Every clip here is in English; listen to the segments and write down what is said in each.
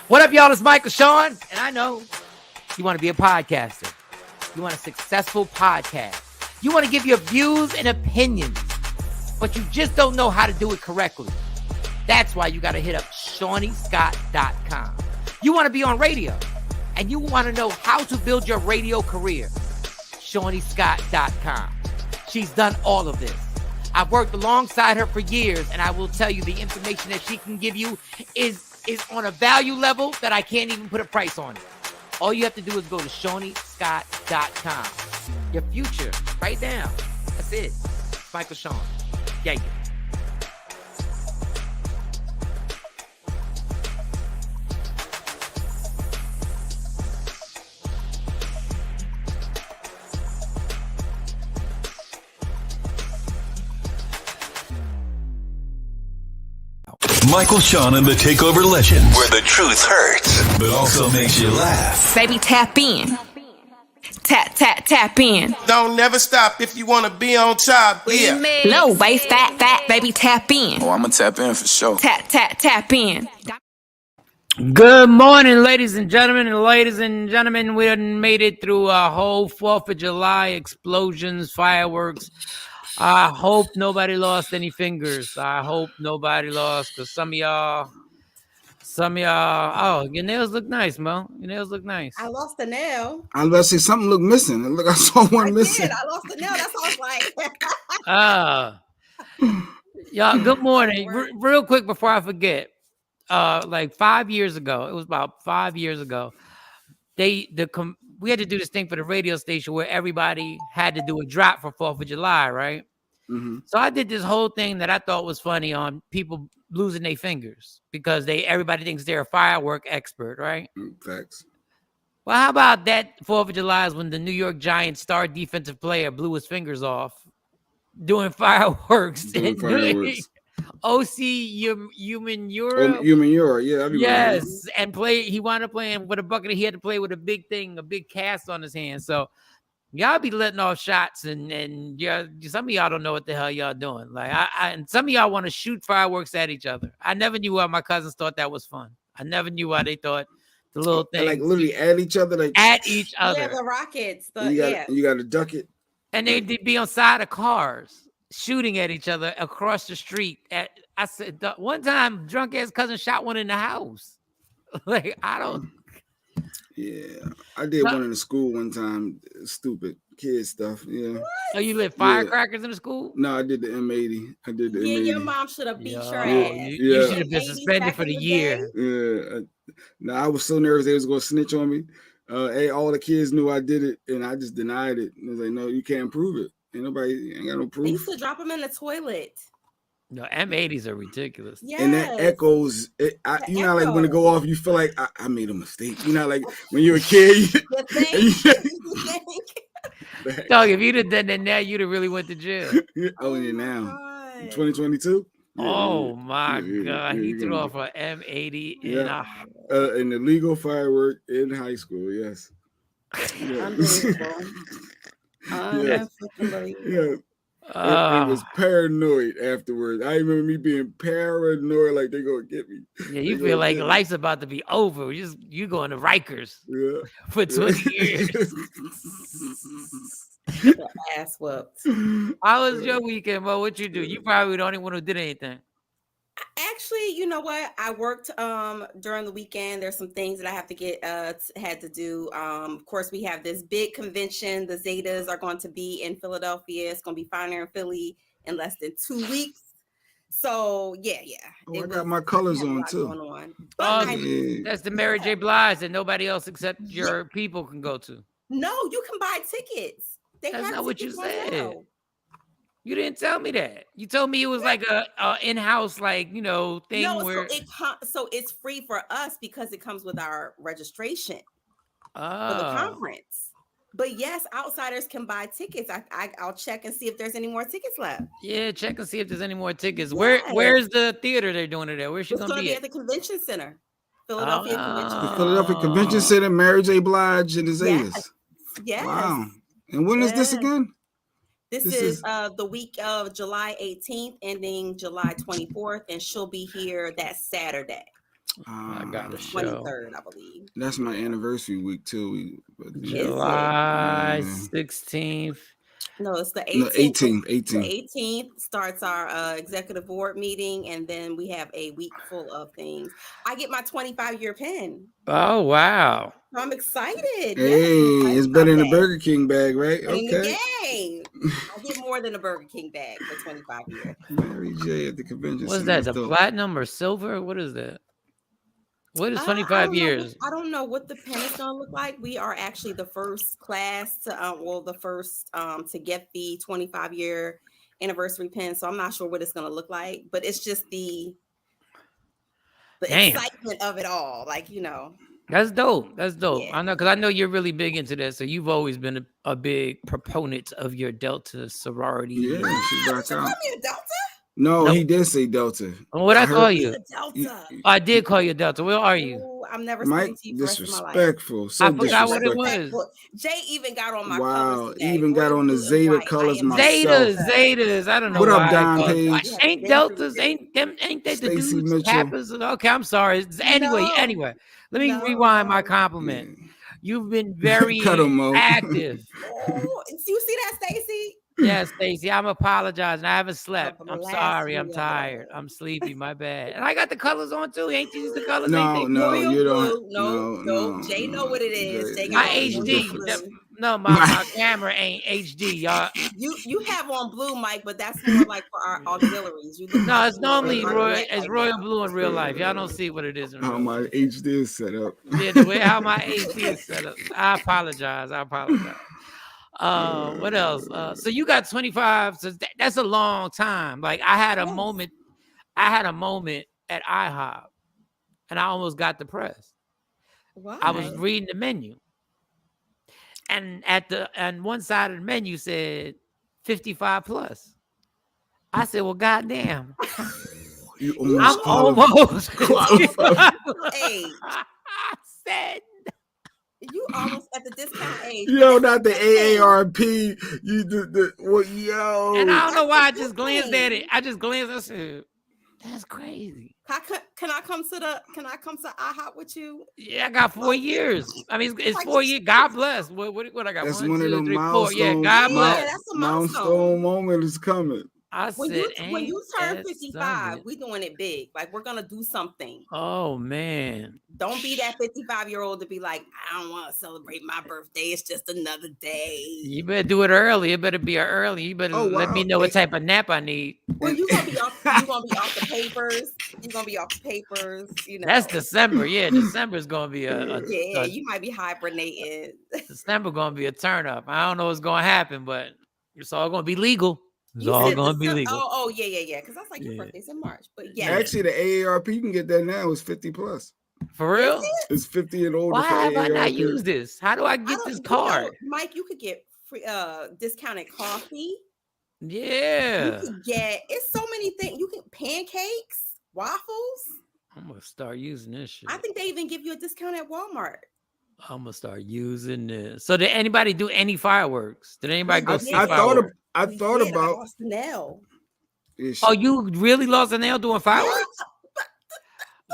What up, y'all? It's Michael Shawn, and I know you want to be a podcaster. You want a successful podcast. You want to give your views and opinions, but you just don't know how to do it correctly. That's why you got to hit up ShawnyScott.com. You want to be on radio, and you want to know how to build your radio career. ShawnyScott.com. She's done all of this. I've worked alongside her for years, and I will tell you the information that she can give you is on a value level that I can't even put a price on it. All you have to do is go to ShawnyScott.com. Your future, right now. That's it. Michael Shawn. Yeah. Michael Shawn and the Takeover Legends, where the truth hurts, but also makes you laugh. Baby, tap in. Tap in. Don't never stop if you want to be on top. Yeah. Low waist, fat, baby, tap in. Oh, I'm going to tap in for sure. Tap in. Good morning, ladies and gentlemen. And ladies and gentlemen, we done made it through a whole 4th of July explosions, fireworks. I hope nobody lost any fingers. I hope nobody lost, because some of y'all, oh, your nails look nice, Mo. Your nails look nice. I lost a nail. I was about to say something looked missing. Look, I saw one missing. I lost a nail. That's all I was like. Y'all, good morning. Real quick before I forget, like 5 years ago, it was about 5 years ago, we had to do this thing for the radio station where everybody had to do a drop for 4th of July, right? Mm-hmm. So I did this whole thing that I thought was funny on people losing their fingers because everybody thinks they're a firework expert, right? Facts. Well, how about that 4th of July is when the New York Giants star defensive player blew his fingers off doing fireworks. O.C. Umenyiora. Yeah. Yes, and he wound up playing with a bucket. He had to play with a big cast on his hand. So y'all be letting off shots, and some of y'all don't know what the hell y'all doing. Like and some of y'all want to shoot fireworks at each other. I never knew why my cousins thought that was fun. I never knew why they thought the little thing, like literally at each other, like at each other. Yeah, the rockets. You got to duck it, and they'd be on side of cars shooting at each other across the street. I said one time, drunk ass cousin shot one in the house. Like I don't. Yeah, I did one in the school one time. Stupid kid stuff. Yeah. Oh, you lit firecrackers in the school? No, I did the M80. Yeah, your mom should have beat your ass. You should have been suspended for the year. Yeah. No, I was so nervous they was gonna snitch on me. All the kids knew I did it, and I just denied it. And I was like, no, you can't prove it. Ain't got no proof. They used to drop them in the toilet. No, M80s are ridiculous. Yes. And that echoes. You know, like when it go off, you feel like I made a mistake. You know, like when you're a kid. Dog, if you'd have done that now, you'd have really went to jail. Oh, yeah, now. 2022? Oh, my God. He threw off an M80 in an illegal firework in high school, yes. Unbelievable. It was paranoid afterwards. I remember me being paranoid, like they're gonna get me. Yeah, you feel like life's about to be over. You going to Rikers for 20 years. Ass whooped. How was your weekend, Mo? What you do? You probably the only one who did anything. Actually, you know what? I worked during the weekend. There's some things that I have to had to do. Of course, we have this big convention. The Zetas are going to be in Philadelphia. It's going to be Finer in Philly in less than 2 weeks. So yeah. Oh, I got my colors on too. That's the Mary J. Blige that nobody else except your people can go to. No, you can buy tickets. That's not what you said. Now. You didn't tell me that. You told me it was like a in-house, thing. No, where so it's free for us because it comes with our registration for the conference. But yes, outsiders can buy tickets. I'll check and see if there's any more tickets left. Yeah, check and see if there's any more tickets. Yes. Where's the theater they're doing it at? Where's she going to be at the convention center? Philadelphia Convention Center. Philadelphia Convention Center, Mary J. Blige and the Zetas. Yes. Wow. And when is this again? This is the week of July 18th, ending July 24th, and she'll be here that Saturday. I got a show. 23rd, I believe. That's my anniversary week too. July Yeah. 16th. No, it's the No, 18th. 18th. The 18th starts our executive board meeting, and then we have a week full of things. I get my 25-year pin. Oh, wow. I'm excited. Hey, yes, it's better than a Burger King bag, right? in the Okay. game. I get more than a Burger King bag for 25 years. Mary J at the convention. What's center. that? The platinum or silver? What is that? What is I 25 don't know years? I don't know what the pen is going to look like. We are actually the first class to, to get the 25-year anniversary pen. So I'm not sure what it's going to look like, but it's just the Damn. excitement of it all. Like, you know. That's dope. That's dope. Yeah. I know, because I know you're really big into that. So you've always been a big proponent of your Delta sorority. Yeah, she Did back you call out. me a Delta? No, Nope. he did say Delta. What I call you? A Delta. I did call you Delta. Where are you? Ooh, I'm never Mike, speaking to you for the rest of my life. disrespectful. So I forgot what it disrespectful. was. Jay even got on my Wow, covers today. even got Royal on the blue and Zeta white. colors I am myself. Zetas. I don't know What up, why I Don called- Page? Ain't Been through Deltas? it. Ain't they the Stacey dudes? Mitchell. Kappas? Okay, I'm sorry. Anyway. Let me rewind my compliment. Yeah. You've been very Cut 'em, Mo. active. Oh, do you see that, Stacey? Yes, Stacey, I'm apologizing. I haven't slept. I'm blast sorry. I'm me, tired. I'm sleepy. My bad. And I got the colors on too. Ain't these the colors? No, Ain't they? no, Royal you blue. don't. No. Jay know what it is. Jay My got on royal HD. blue. My camera ain't HD, y'all. You have on blue, Mike, but that's more like for our auxiliaries. You look No, like it's normally Mark royal. Black It's right royal now. blue in real life. Y'all don't see what it is in How real my life. HD is set up. Yeah, the way how my HD is set up. I apologize. What else? So you got 25. So that's a long time. Like I had a moment at IHOP, and I almost got depressed. Why? I was reading the menu, and on one side of the menu said 55 plus. I said, "Well, goddamn, You I'm almost almost age. I said, You almost at the discount age. Yo, not the AARP. You the what? Yo, and I don't know why I just glanced at it. I said, "That's crazy." Can I come to IHOP with you? Yeah, I got 4 years. I mean, it's 4 years. God bless. What I got? that's 1, one 2, of them 3, 4. milestones. Yeah, God bless. That's a milestone moment is coming. I When said, you turn that 55, something? we doing it big. Like we're gonna do something. Oh man. Don't be that 55-year-old to be like, I don't want to celebrate my birthday. It's just another day. You better do it early. It better be early. You better let me know what type of nap I need. Well, you're gonna be off the papers. You're gonna be off the papers, you know. That's December. Yeah, December is gonna be you might be hibernating. December gonna be a turn up. I don't know what's gonna happen, but it's all gonna be legal. It's all gonna be legal. Oh, yeah. Because I was like, your birthday's in March. But yeah. Actually, the AARP you can get that now. It's 50 plus. For real? It's 50 and older. Why for have AARP. I not used this? How do I get this card? Mike, you could get free discounted coffee. Yeah. You could get it's so many things. You can pancakes, waffles. I'm gonna start using this shit. I think they even give you a discount at Walmart. I'm gonna start using this. So did anybody do any fireworks? Did anybody go see fireworks? I thought about lost the nail. Oh, you really lost a nail doing fireworks?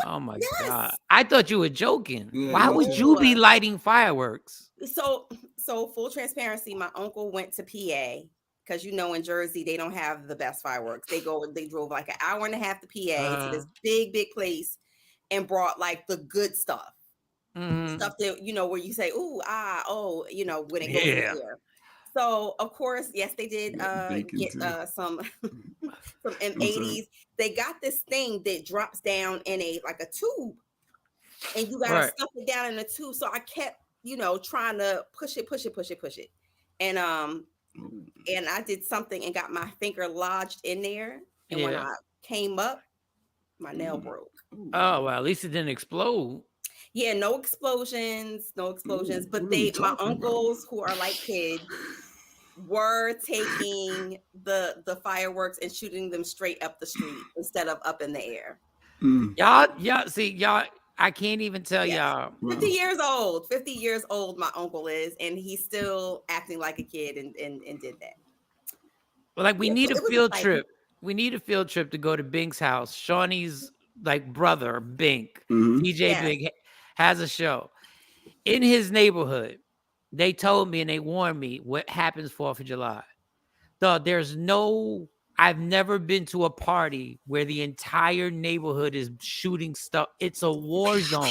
Oh my God. I thought you were joking. Yeah, Why would you be lighting fireworks? So full transparency, my uncle went to PA because in Jersey they don't have the best fireworks. They drove like an hour and a half to PA to this big place and brought like the good stuff. Stuff that where you say, when it goes in the air. So of course, yes, they did get some from M80s. They got this thing that drops down in a tube, and you gotta stuff it down in the tube. So I kept trying to push it, and I did something and got my finger lodged in there, and when I came up, my nail broke. Oh well, at least it didn't explode. Yeah, no explosions. But my uncles who are like kids were taking the fireworks and shooting them straight up the street instead of up in the air. Y'all, I can't even tell y'all. 50 years old. 50 years old, my uncle is, and he's still acting like a kid and did that. Well, we need a field trip. We need a field trip to go to Bing's house. Shawnee's like brother Bink, Mhm. DJ Yes. Bink has a show in his neighborhood. They told me and they warned me what happens 4th of July. I've never been to a party where the entire neighborhood is shooting stuff. It's a war zone.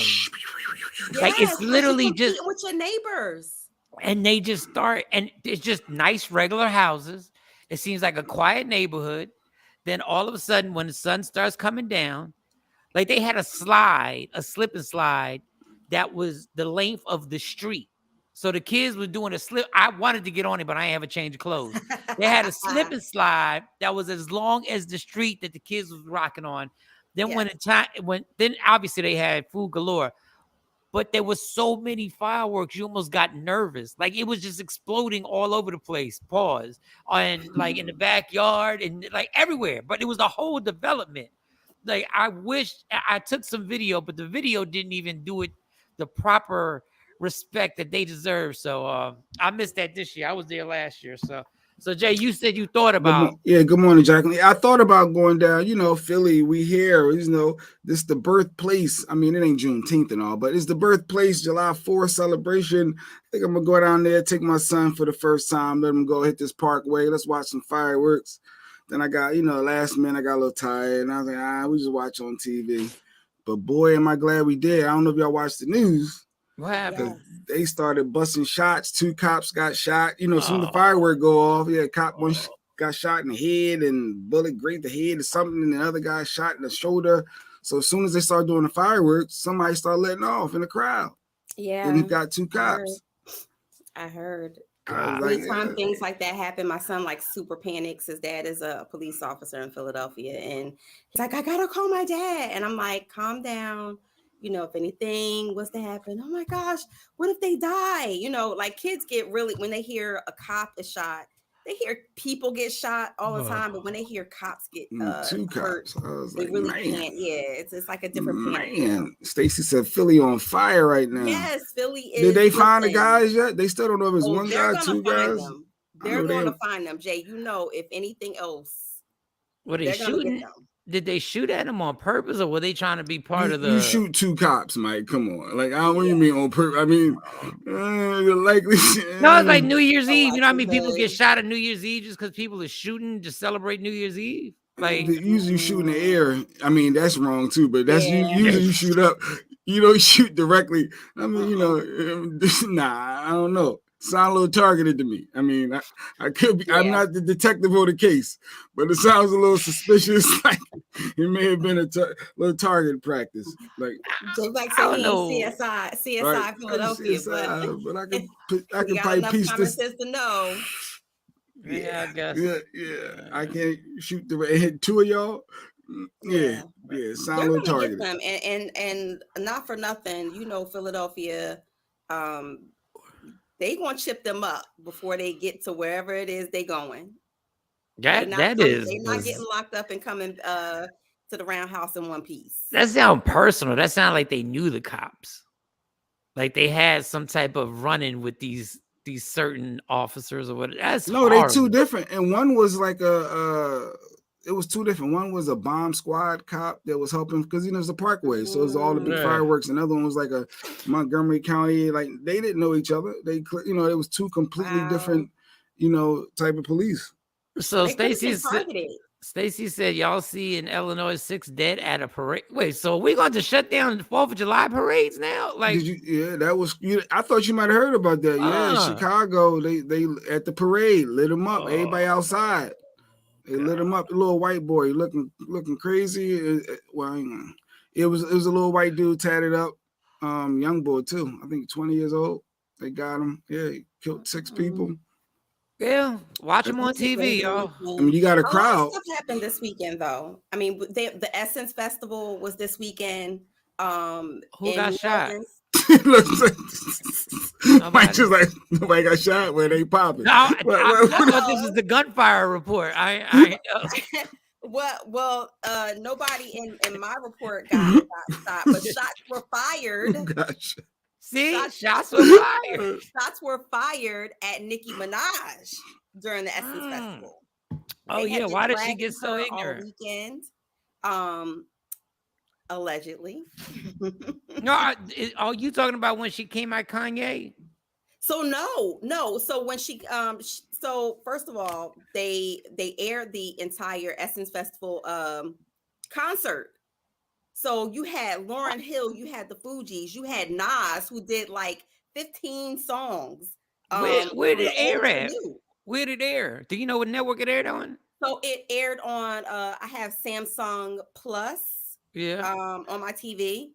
Like Yes, it's 'cause literally you just, competing with your neighbors. and they just start, and it's just nice regular houses. It seems like a quiet neighborhood. Then all of a sudden, when the sun starts coming down, like they had a slip and slide that was the length of the street. So the kids were doing a slip. I wanted to get on it, but I ain't have a change of clothes. They had a slip and slide that was as long as the street that the kids was rocking on. Then then obviously they had food galore, but there was so many fireworks, you almost got nervous. Like it was just exploding all over the place. Pause. And like in the backyard and like everywhere. But it was the whole development. Like I wish I took some video, but the video didn't even do it the proper respect that they deserve. So I missed that this year. I was there last year. So Jay, you said you thought about Good morning, Jacqueline. I thought about going down, Philly. We here, this the birthplace. I mean, it ain't Juneteenth and all, but it's the birthplace, July 4th celebration. I think I'm gonna go down there, take my son for the first time, let him go hit this parkway. Let's watch some fireworks. Then I got, last minute I got a little tired, and I was like, we just watch on TV. But boy, am I glad we did. I don't know if y'all watched the news. what happened. They started busting shots. 2 cops got shot. Soon as the firework go off, one got shot in the head and bullet grazed the head or something, and the other guy shot in the shoulder. So as soon as they started doing the fireworks, somebody started letting off in the crowd. Yeah. And he got 2 cops. I heard. Like, Anytime things like that happen, my son like super panics. His dad is a police officer in Philadelphia, and he's like, I gotta call my dad. And I'm like, calm down. If anything was to happen, oh my gosh, what if they die? Like kids get really, when they hear a cop is shot, they hear people get shot all the time, but when they hear cops get 2 hurt, cops. I was they like, really man. can't. Yeah, it's like a different panic. Man, Stacy said Philly on fire right now. Yes, Philly is. Did they find the guys yet? They still don't know if it's one they're guy, gonna 2 find guys. them. They're going to find them, Jay. If anything else, Were they shooting? Did they shoot at him on purpose, or were they trying to be part of the? You shoot 2 cops, Mike. Come on, like I don't. What do you mean on purpose? I mean, likely. No, it's like New Year's Eve. You know how many people get shot at New Year's Eve just because people are shooting to celebrate New Year's Eve? Like usually you shoot in the air. I mean, that's wrong too. But that's usually you shoot up. You don't shoot directly. I mean, nah. I don't know. Sound a little targeted to me. I mean, I could be. Yeah. I'm not the detective of the case, but it sounds a little suspicious. Like it may have been a little target practice. Like just like saying CSI right. Philadelphia, CSI, but I can probably piece this. To know. Yeah, I guess. Yeah. I can't shoot the hit 2 of y'all. Yeah. Sound a little targeted. And not for nothing, Philadelphia. They gonna chip them up before they get to wherever it is they going. They're not getting locked up and coming to the roundhouse in one piece. That sounds personal. That sounds like they knew the cops, like they had some type of run-in with these certain officers or whatever. That's no, horrible. They 2 different, and one was like it was 2 different. One was a bomb squad cop that was helping because it's a parkway, so it was all the big fireworks. Another one was like a Montgomery County. Like they didn't know each other. They it was 2 completely different, type of police. So Stacy said, y'all see in Illinois 6 dead at a parade. Wait, so we're going to shut down the 4th of July parades now? Like, that was. I thought you might have heard about that. Yeah, Chicago, they at the parade lit them up. Everybody outside. They lit him up. A little white boy looking crazy. Well, it was a little white dude tatted up, young boy too. I think 20 years old. They got him. Yeah, he killed 6 people. Yeah, watch him on TV, y'all. I mean, you got a crowd. Stuff happened this weekend, though. I mean, the Essence Festival was this weekend. Who got shot? Mike just like nobody got shot where they popping. I thought this is the gunfire report. I Well, nobody in my report got shot, but shots were fired. Gosh. See, shots were fired. Shots were fired at Nicki Minaj during the Essence Festival. Oh yeah, why did she get so ignorant? Weekend. Allegedly. No, are you talking about when she came at Kanye? So no. So when so first of all, they aired the entire Essence Festival concert. So you had Lauryn Hill, you had the Fugees, you had Nas, who did like 15 songs. Where For did the it old air to the at? new. Where did it air? Do you know what network it aired on? So it aired on I have Samsung Plus Yeah. on my TV.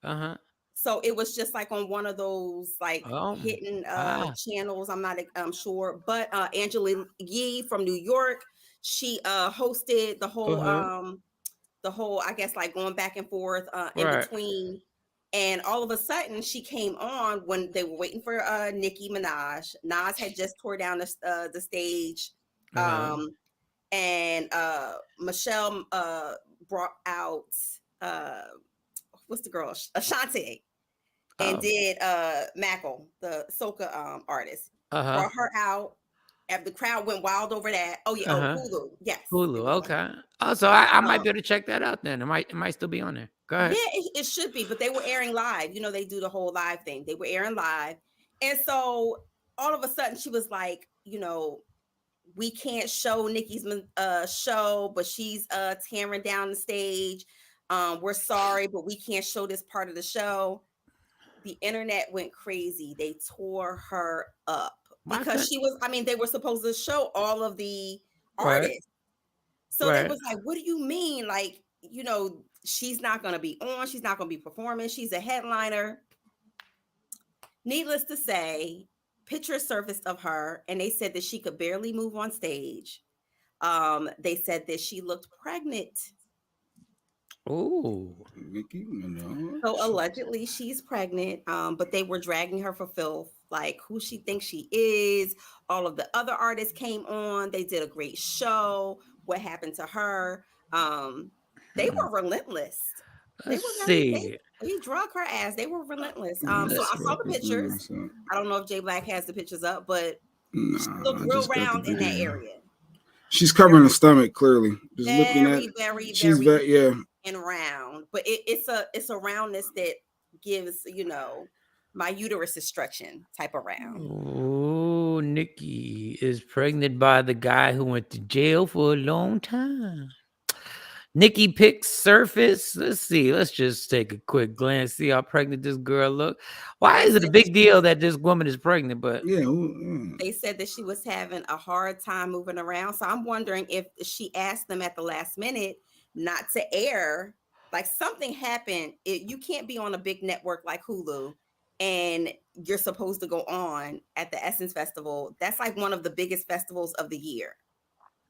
Uh-huh. So it was just like on one of those like Oh. hidden Ah. channels. I'm not sure, but Angela Yee from New York, she hosted the whole I guess like going back and forth in Right. between. And all of a sudden, she came on when they were waiting for Nicki Minaj. Nas had just tore down the stage, and Michelle brought out what's the girl Ashanti, and did Mackle, the soca artist, brought her out. And the crowd went wild over that. Oh yeah, Hulu, yes, Hulu. it was Okay. Oh, so I might be able to check that out then. It might still be on there. Go ahead. Yeah, it should be, but they were airing live. You know, they do the whole live thing. They were airing live. And so all of a sudden she was like, you know, we can't show Nikki's show, but she's tearing down the stage. We're sorry, but we can't show this part of the show. The internet went crazy. They tore her up because she was, I mean, they were supposed to show all of the artists. So they was like, what do you mean? Like, you know, she's not going to be on. She's not going to be performing. She's a headliner. Needless to say, pictures surfaced of her, and they said that she could barely move on stage. They said that she looked pregnant. Oh, Nicki Minaj. So allegedly she's pregnant, but they were dragging her for filth, like who she thinks she is. All of the other artists came on. They did a great show. What happened to her? They were relentless. Let's see. They drug her ass. They were relentless. So I saw the pictures. I don't know if J Black has the pictures up, but she looked real round in that area. She's covering the stomach clearly. Just very, looking at she's very and round, but it's a roundness that gives, you know, my uterus is stretching type of round. Oh, Nikki is pregnant by the guy who went to jail for a long time. Nikki pics surface. Let's see. Let's just take a quick glance, see how pregnant this girl look. Why is it a big deal that this woman is pregnant? But they said that she was having a hard time moving around. So I'm wondering if she asked them at the last minute not to air. Like something happened. You can't be on a big network like Hulu, and you're supposed to go on at the Essence Festival. That's like one of the biggest festivals of the year.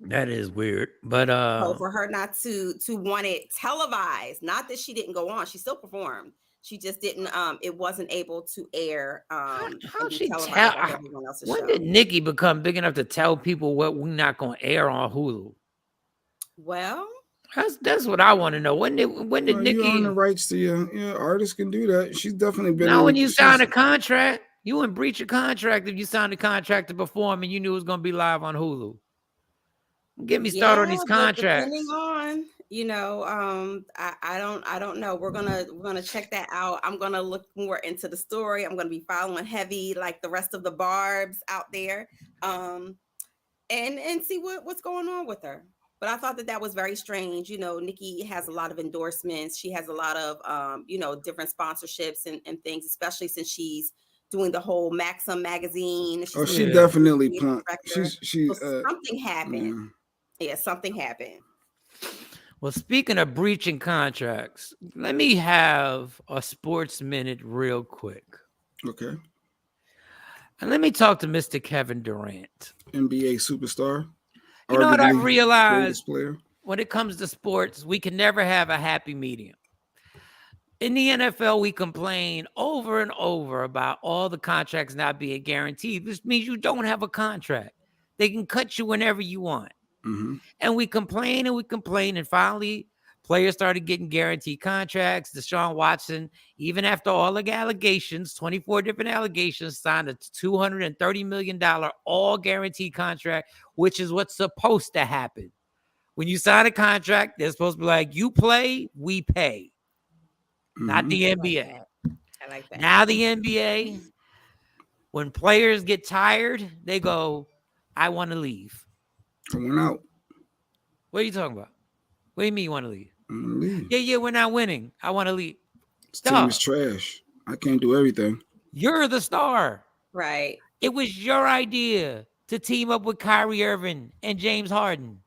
That is weird, but so for her not to want it televised, not that she didn't go on, she still performed. She just didn't. It wasn't able to air. How she tell? When did Nikki become big enough to tell people what we're not going to air on Hulu? Well, that's what I want to know. When did Nikki? You own the rights to your artists can do that. She's definitely been. Now, when you sign a contract, you wouldn't breach a contract if you signed a contract to perform and you knew it was going to be live on Hulu. Get me started on these contracts. Depending on, you know, I don't know. We're gonna check that out. I'm gonna look more into the story. I'm gonna be following heavy like the rest of the Barbs out there, and see what's going on with her. But I thought that was very strange. You know, Nikki has a lot of endorsements. She has a lot of you know, different sponsorships and things, especially since she's doing the whole Maxim magazine. She definitely pumped. Something happened. Yeah, something happened. Well, speaking of breaching contracts, let me have a sports minute real quick. Okay. And let me talk to Mr. Kevin Durant. NBA superstar. You know what I realized? When it comes to sports, we can never have a happy medium. In the NFL, we complain over and over about all the contracts not being guaranteed. This means you don't have a contract. They can cut you whenever you want. Mm-hmm. And we complain, and finally players started getting guaranteed contracts. Deshaun Watson, even after all the allegations, 24 different allegations, signed a $230 million all guaranteed contract, which is what's supposed to happen. When you sign a contract, they're supposed to be like, you play, we pay. not the NBA. I like that. Now the NBA, when players get tired, they go, I want to leave. I went out. What are you talking about? What do you mean you want to leave? I want to leave. Yeah, we're not winning. I want to leave. This team is trash. I can't do everything. You're the star. Right. It was your idea to team up with Kyrie Irving and James Harden.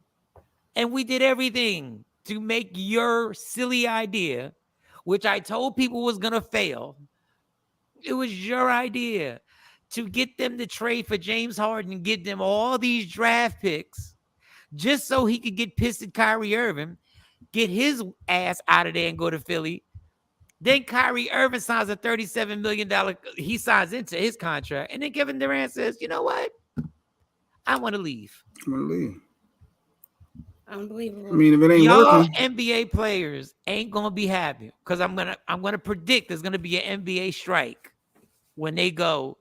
And we did everything to make your silly idea, which I told people was going to fail. It was your idea to get them to trade for James Harden and get them all these draft picks just so he could get pissed at Kyrie Irving, get his ass out of there and go to Philly. Then Kyrie Irving signs a $37 million, he signs into his contract. And then Kevin Durant says, you know what? I want to leave. I want to leave. Unbelievable. I mean, if it ain't Y'all working, NBA players ain't gonna be happy because I'm gonna predict there's gonna be an NBA strike when they go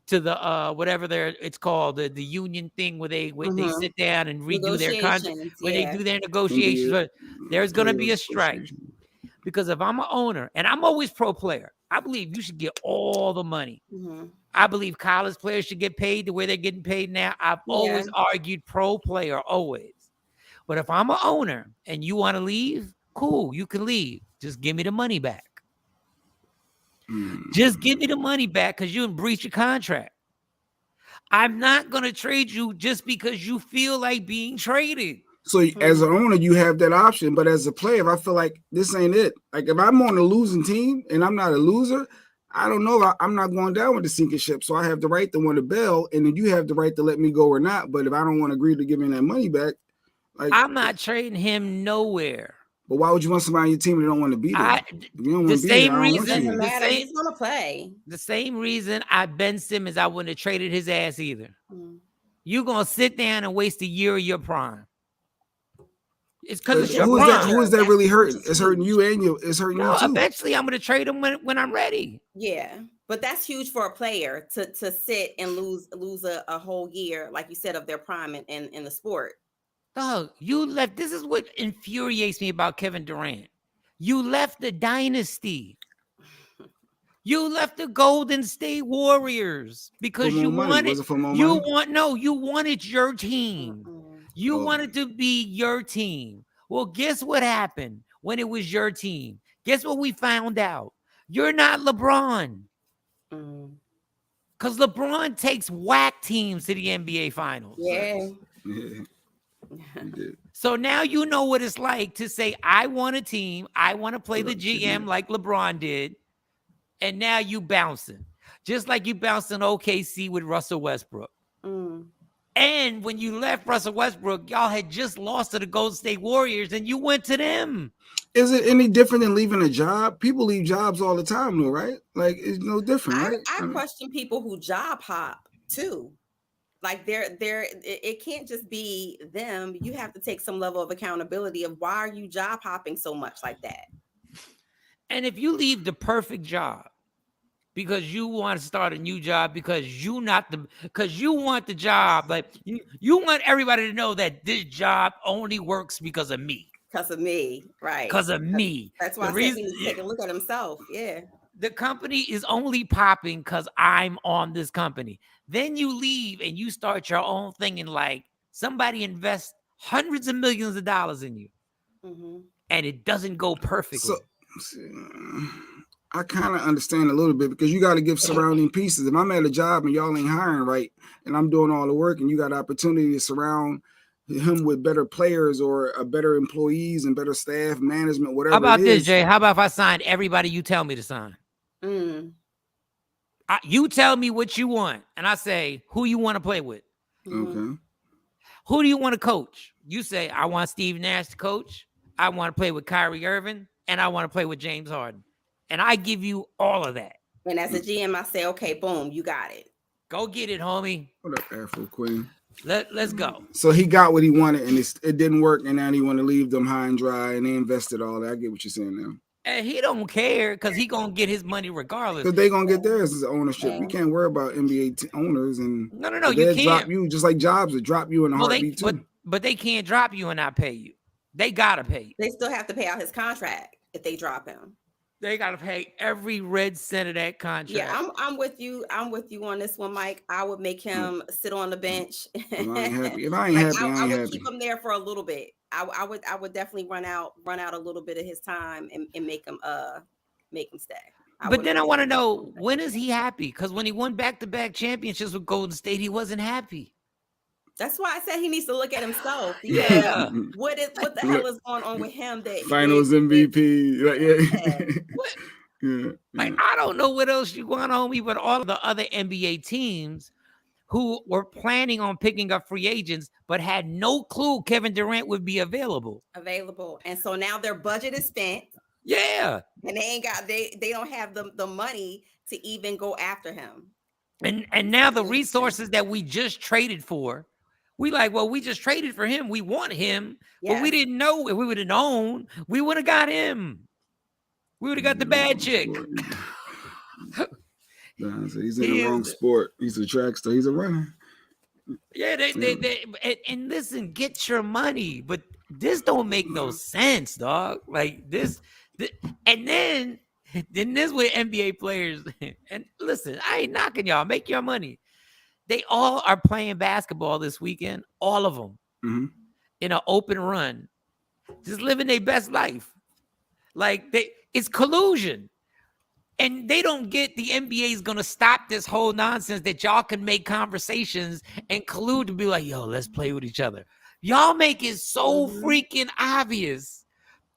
to the whatever it's called, the union thing where they sit down and redo their contract, when they do their negotiations. But there's gonna be a strike because if I'm an owner and I'm always pro player, I believe you should get all the money. I believe college players should get paid the way they're getting paid now. I've always argued pro player, always. But if I'm an owner and you want to leave, cool, you can leave. Just give me the money back. Just give me the money back because you didn't breach your contract. I'm not going to trade you just because you feel like being traded. So as an owner, you have that option. But as a player, if I feel like this ain't it, like if I'm on a losing team and I'm not a loser, I don't know. I'm not going down with the sinking ship. So I have the right to want to bail, and then you have the right to let me go or not. But if I don't want to agree to give me that money back, like, I'm not trading him nowhere. But why would you want somebody on your team that don't want to be there? The same reason he's gonna play. The same reason Ben Simmons, I wouldn't have traded his ass either. You're gonna sit down and waste a year of your prime. It's because it's your prime. Who is that really hurting? It's hurting you and you. It's hurting you too. Eventually, I'm gonna trade him when I'm ready. Yeah, but that's huge for a player to sit and lose a whole year, like you said, of their prime in the sport. Dog, you left. This is what infuriates me about Kevin Durant. You left the dynasty. You left the Golden State Warriors because you wanted your team. You wanted to be your team. Well, guess what happened when it was your team? Guess what we found out? You're not LeBron. Because LeBron takes whack teams to the NBA Finals. Yeah. So now you know what it's like to say, I want a team. I want to play the GM like LeBron did. And now you bouncing. Just like you bounced in OKC with Russell Westbrook. And when you left Russell Westbrook, y'all had just lost to the Golden State Warriors and you went to them. Is it any different than leaving a job? People leave jobs all the time, though, right? Like, it's no different, right? I question people who job hop, too. Like it can't just be them. You have to take some level of accountability of why are you job hopping so much like that? And if you leave the perfect job because you want to start a new job because you want the job, like you want everybody to know that this job only works because of me. Because of me, right? Because of me. That's why I said he needs to take a look at himself. Yeah. The company is only popping because I'm on this company. Then you leave and you start your own thing and like somebody invests hundreds of millions of dollars in you. And it doesn't go perfectly. So, I kind of understand a little bit because you got to give surrounding pieces. If I'm at a job and y'all ain't hiring right and I'm doing all the work and you got opportunity to surround him with better players or better employees and better staff, management, whatever. How about this, Jay? How about if I sign everybody you tell me to sign? You tell me what you want, and I say who you want to play with. Okay. Who do you want to coach? You say, I want Steve Nash to coach. I want to play with Kyrie Irving, and I want to play with James Harden. And I give you all of that. And as a GM, I say, okay, boom, you got it. Go get it, homie. What up, Afro Queen? Let's go. So he got what he wanted, and it didn't work, and now he want to leave them high and dry, and they invested all that. I get what you're saying now. And he don't care because he gonna get his money regardless. Because they gonna get theirs as ownership. You can't worry about NBA owners and no, you can't drop you just like Jobs would drop you in a heartbeat too. But they can't drop you and not pay you. They gotta pay you. They still have to pay out his contract if they drop him. They got to pay every red cent of that contract. Yeah, I'm with you. I'm with you on this one, Mike. I would make him sit on the bench. If I ain't happy, if I ain't happy, I I ain't would happy. keep him there for a little bit. I would definitely run out a little bit of his time and make him stay. But then I want to know, when is he happy? Because when he won back-to-back championships with Golden State, he wasn't happy. That's why I said he needs to look at himself. Yeah. What the hell is going on with him? That Finals MVP. What? Yeah. Like, I don't know what else you want on me, but all of the other NBA teams who were planning on picking up free agents, but had no clue Kevin Durant would be available. And so now their budget is spent. Yeah. And they don't have the money to even go after him. And now the resources that we just traded for, we just traded for him. We want him, but we didn't know. If we would have known, we would have got him. We would have got the bad chick. He's in the wrong sport. He's a track star. He's a runner. Yeah, and listen, get your money, but this don't make no sense, dog. Like this and then this with NBA players. And listen, I ain't knocking y'all. Make your money. They all are playing basketball this weekend, all of them, in an open run, just living their best life. Like it's collusion. And they don't get the NBA is going to stop this whole nonsense that y'all can make conversations and collude to be like, yo, let's play with each other. Y'all make it so freaking obvious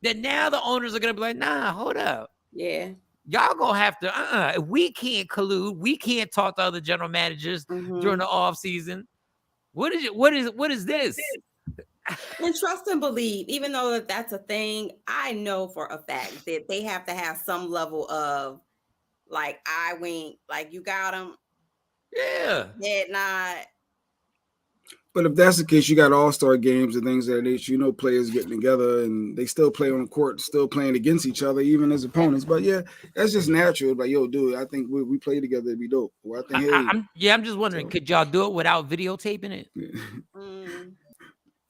that now the owners are going to be like, nah, hold up. Yeah. Y'all going to have to, we can't collude. We can't talk to other general managers during the off season. What is this? And trust and believe, even though that's a thing, I know for a fact that they have to have some level of like, I wink, like you got them. Yeah. They're not. But if that's the case, you got all-star games and things like that. Players getting together and they still play on the court, still playing against each other, even as opponents. But yeah, that's just natural. Like, yo, dude, I think we play together, it'd be dope. Or I think, I'm just wondering, could y'all do it without videotaping it?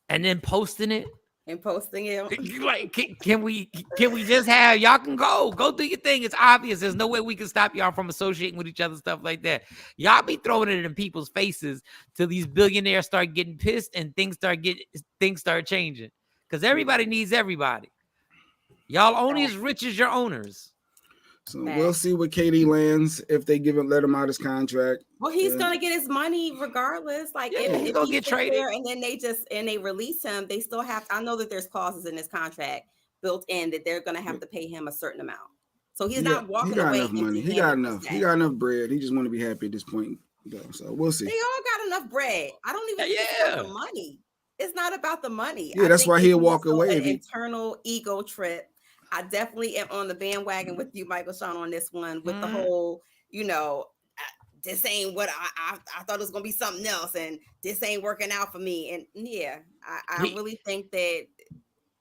And then posting it? And posting it. Like, can we just have y'all can go do your thing? It's obvious. There's no way we can stop y'all from associating with each other, stuff like that. Y'all be throwing it in people's faces till these billionaires start getting pissed and things start changing. Because everybody needs everybody. Y'all only as rich as your owners. So we'll see what KD lands if they let him out his contract. Well, he's gonna get his money regardless. Like if he's gonna get traded, and then they release him, they still have. I know that there's clauses in this contract built in that they're gonna have to pay him a certain amount. So he's not walking away. He got enough money. He got enough. He got enough bread. He just want to be happy at this point. So we'll see. They all got enough bread. I don't even think it's about the money. It's not about the money. Yeah, that's why he'll walk away. An internal ego trip. I definitely am on the bandwagon with you, Michael Shawn, on this one with the whole, this ain't what I thought it was going to be something else. And this ain't working out for me. And yeah, I really think that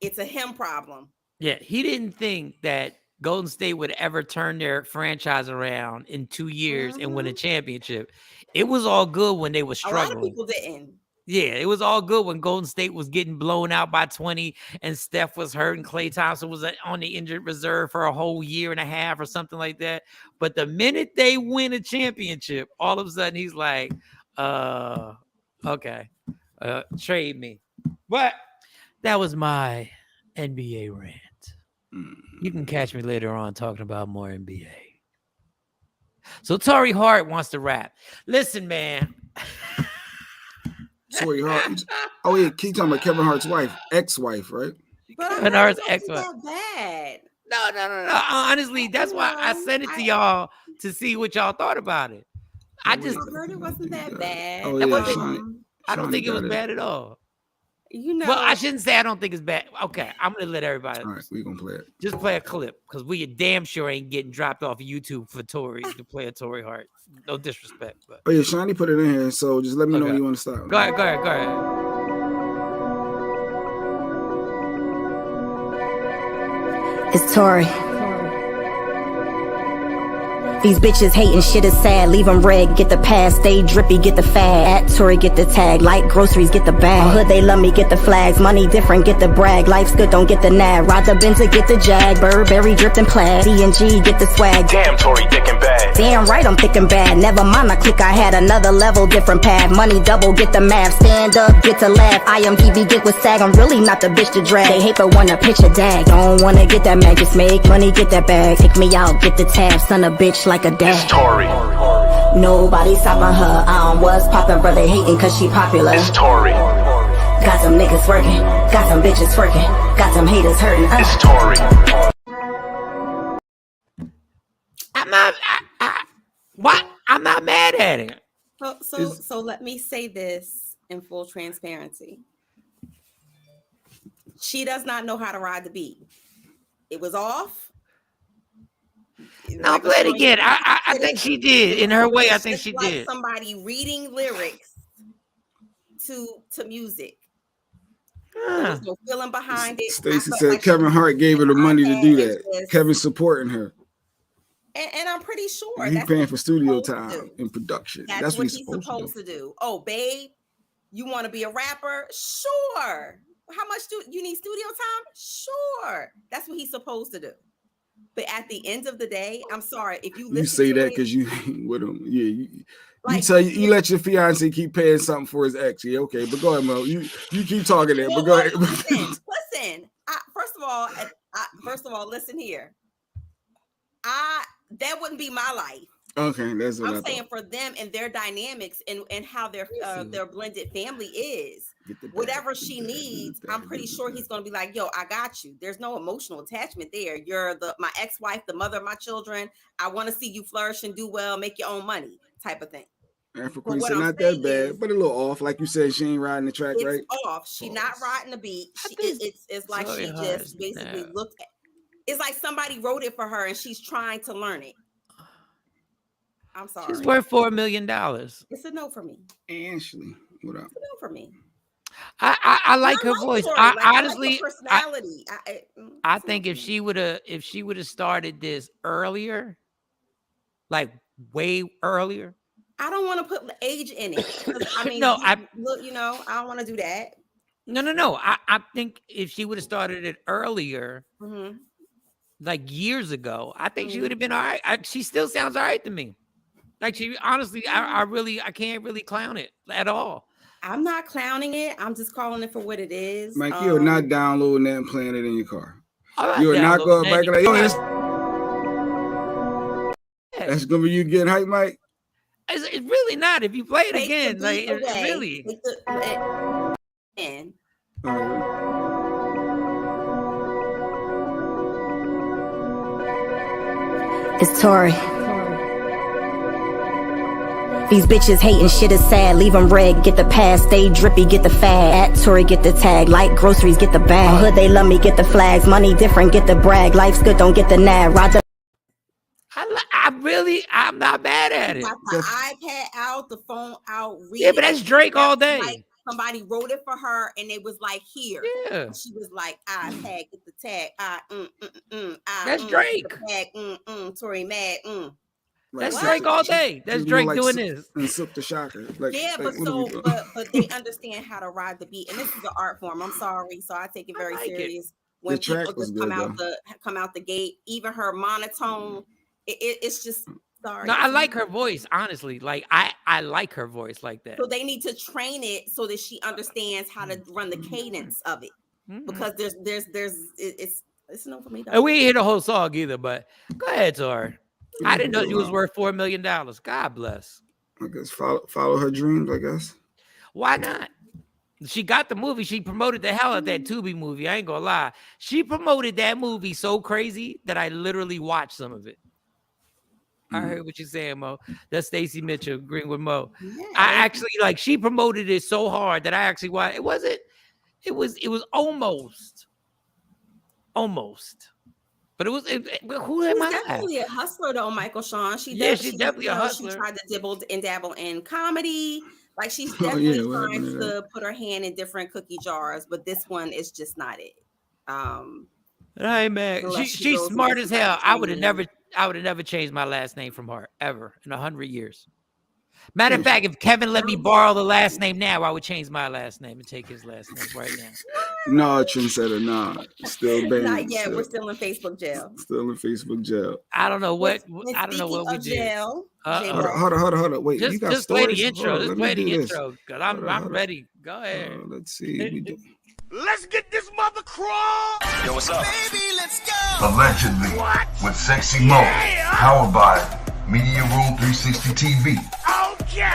it's a him problem. Yeah. He didn't think that Golden State would ever turn their franchise around in 2 years and win a championship. It was all good when they were struggling. A lot of people didn't. Yeah, it was all good when Golden State was getting blown out by 20 and Steph was hurt and Klay Thompson was on the injured reserve for a whole year and a half or something like that. But the minute they win a championship, all of a sudden he's like, okay, trade me. But that was my NBA rant. You can catch me later on talking about more NBA. So Torrey Hart wants to rap. Listen, man. Torrey Hart. Oh yeah, keep talking about Kevin Hart's wife, ex-wife, right? Kevin Hart's ex-wife. Bad. No. Honestly, that's why I sent it to y'all to see what y'all thought about it. I heard it wasn't that bad. Oh yeah, I don't think it was bad at all. Well, I shouldn't say I don't think it's bad. Okay, I'm gonna let everybody. All right, we're gonna play it. Just play a clip because we damn sure ain't getting dropped off of YouTube for Torrey to play a Torrey Hart. No disrespect, but oh yeah, Shiny put it in here, so just let me know when you want to start. Go ahead. It's Torrey. These bitches hating, shit is sad. Leave them red, get the pass. Stay drippy, get the fad. At Tory, get the tag. Like groceries, get the bag. Hood, they love me, get the flags. Money different, get the brag. Life's good, don't get the nab. Ride the Benz to get the jag. Burberry dripped and plaid. D&G, get the swag. Damn, Tory, thick and bad. Damn right, I'm thick and bad. Never mind, I click, I had another level, different path. Money double, get the math. Stand up, get to laugh. IMDb, get with SAG. I'm really not the bitch to drag. They hate but wanna pitch a dag. Don't wanna get that mag, just make money, get that bag. Take me out, get the tab. Son of bitch like a dad. It's Tory. Nobody stopping her. I don't what's poppin', bro. They hating cause she popular. It's Tory. Got some niggas working, got some bitches twerking, got some haters hurting. It's Tory. I'm not mad at it. So let me say this in full transparency. She does not know how to ride the beat. It was off. No, play it again. I think she did. In her way, I think she did. Somebody reading lyrics to music. Huh. There's no feeling behind it. Stacey said like Kevin Hart gave her the money to do that. Kevin's supporting her. And I'm pretty sure he's paying for studio time in production. That's what he's supposed to do. Oh, babe, you want to be a rapper? Sure. How much do you need studio time? Sure. That's what he's supposed to do. But at the end of the day, I'm sorry if you listen. You say that because you ain't with him. Yeah, you let your fiance keep paying something for his ex. Yeah, okay, but go ahead, Mo. You keep talking there, but go ahead. Listen. First of all, listen here. That wouldn't be my life. Okay, that's what I'm saying for them and their dynamics and how their blended family is. Whatever she needs, I'm pretty sure he's going to be like, yo, I got you. There's no emotional attachment there. You're my ex-wife, the mother of my children. I want to see you flourish and do well, make your own money type of thing. African said not that bad, but a little off. Like you said, she ain't riding the track right. Off. She not riding the beat. It's like she just basically looked at. It's like somebody wrote it for her and she's trying to learn it. I'm sorry. She's worth $4 million. It's a no for me. Ashley, what up? It's a no for me. I like her voice. Honestly, personality. I think if she would have started this earlier, like way earlier. I don't want to put age in it. I mean, I don't want to do that. No. I think if she would have started it earlier, like years ago, I think she would have been all right. She still sounds all right to me. Like she honestly, I can't really clown it at all. I'm not clowning it. I'm just calling it for what it is. Mike, you're not downloading that and playing it in your car. Right, you're not going back like, that's gonna be you getting hype, Mike. It's really not. If you play it again, like really. It's Tory. These bitches hating, shit is sad. Leave them red, get the pass. Stay drippy, get the fad. At Tory, get the tag. Like groceries, get the bag. Hood, they love me, get the flags. Money different, get the brag. Life's good, don't get the nab. Ride the I'm not mad at it. Got the iPad out, the phone out. Yeah, but that's Drake all day. Like somebody wrote it for her, and it was like here. Yeah. And she was like, iPad, get the tag. That's Drake. The tag, Tory mad. That's Drake all day. That's Drake doing this. And Silk the Shocker. But they understand how to ride the beat, and this is an art form. I'm sorry, so I take it very serious. When people just come out the gate, even her monotone, it's just sorry. No, I like her voice, honestly. Like I like her voice like that. So they need to train it so that she understands how to run the cadence of it, because it's no for me. And we ain't hear the whole song either, but go ahead, Tor. I didn't know she was worth $4 million. God bless. I guess follow her dreams, I guess. Why not? She got the movie. She promoted the hell out of that Tubi movie. I ain't gonna lie. She promoted that movie so crazy that I literally watched some of it. I heard what you're saying, Mo. That's Stacey Mitchell agreeing with Mo. Yeah. I actually she promoted it so hard that I actually watched. It was almost. But who am I? Definitely a hustler, though, Michael Shawn. She's definitely a hustler. She tried to dibble and dabble in comedy. Like she's definitely trying to put her hand in different cookie jars, but this one is just not it. Hey man, she's smart as hell. I would have I would have never changed my last name from her ever in 100 years. Matter of fact, if Kevin let me borrow the last name now, I would change my last name and take his last name right now. No, trendsetter, nah. Still banned. Not yet. We're still in Facebook jail. Still in Facebook jail. I don't know what. I don't know Speaking what we of did. jail, Hold on. Wait, you got just stories? play the intro. Just play the intro because I'm ready. Go ahead. Let's see. Let's get this mother crawl. Yo, what's up? Baby, let's go. Allegedly, with Sexy Mo, powered by Media Room 360 TV. Okay.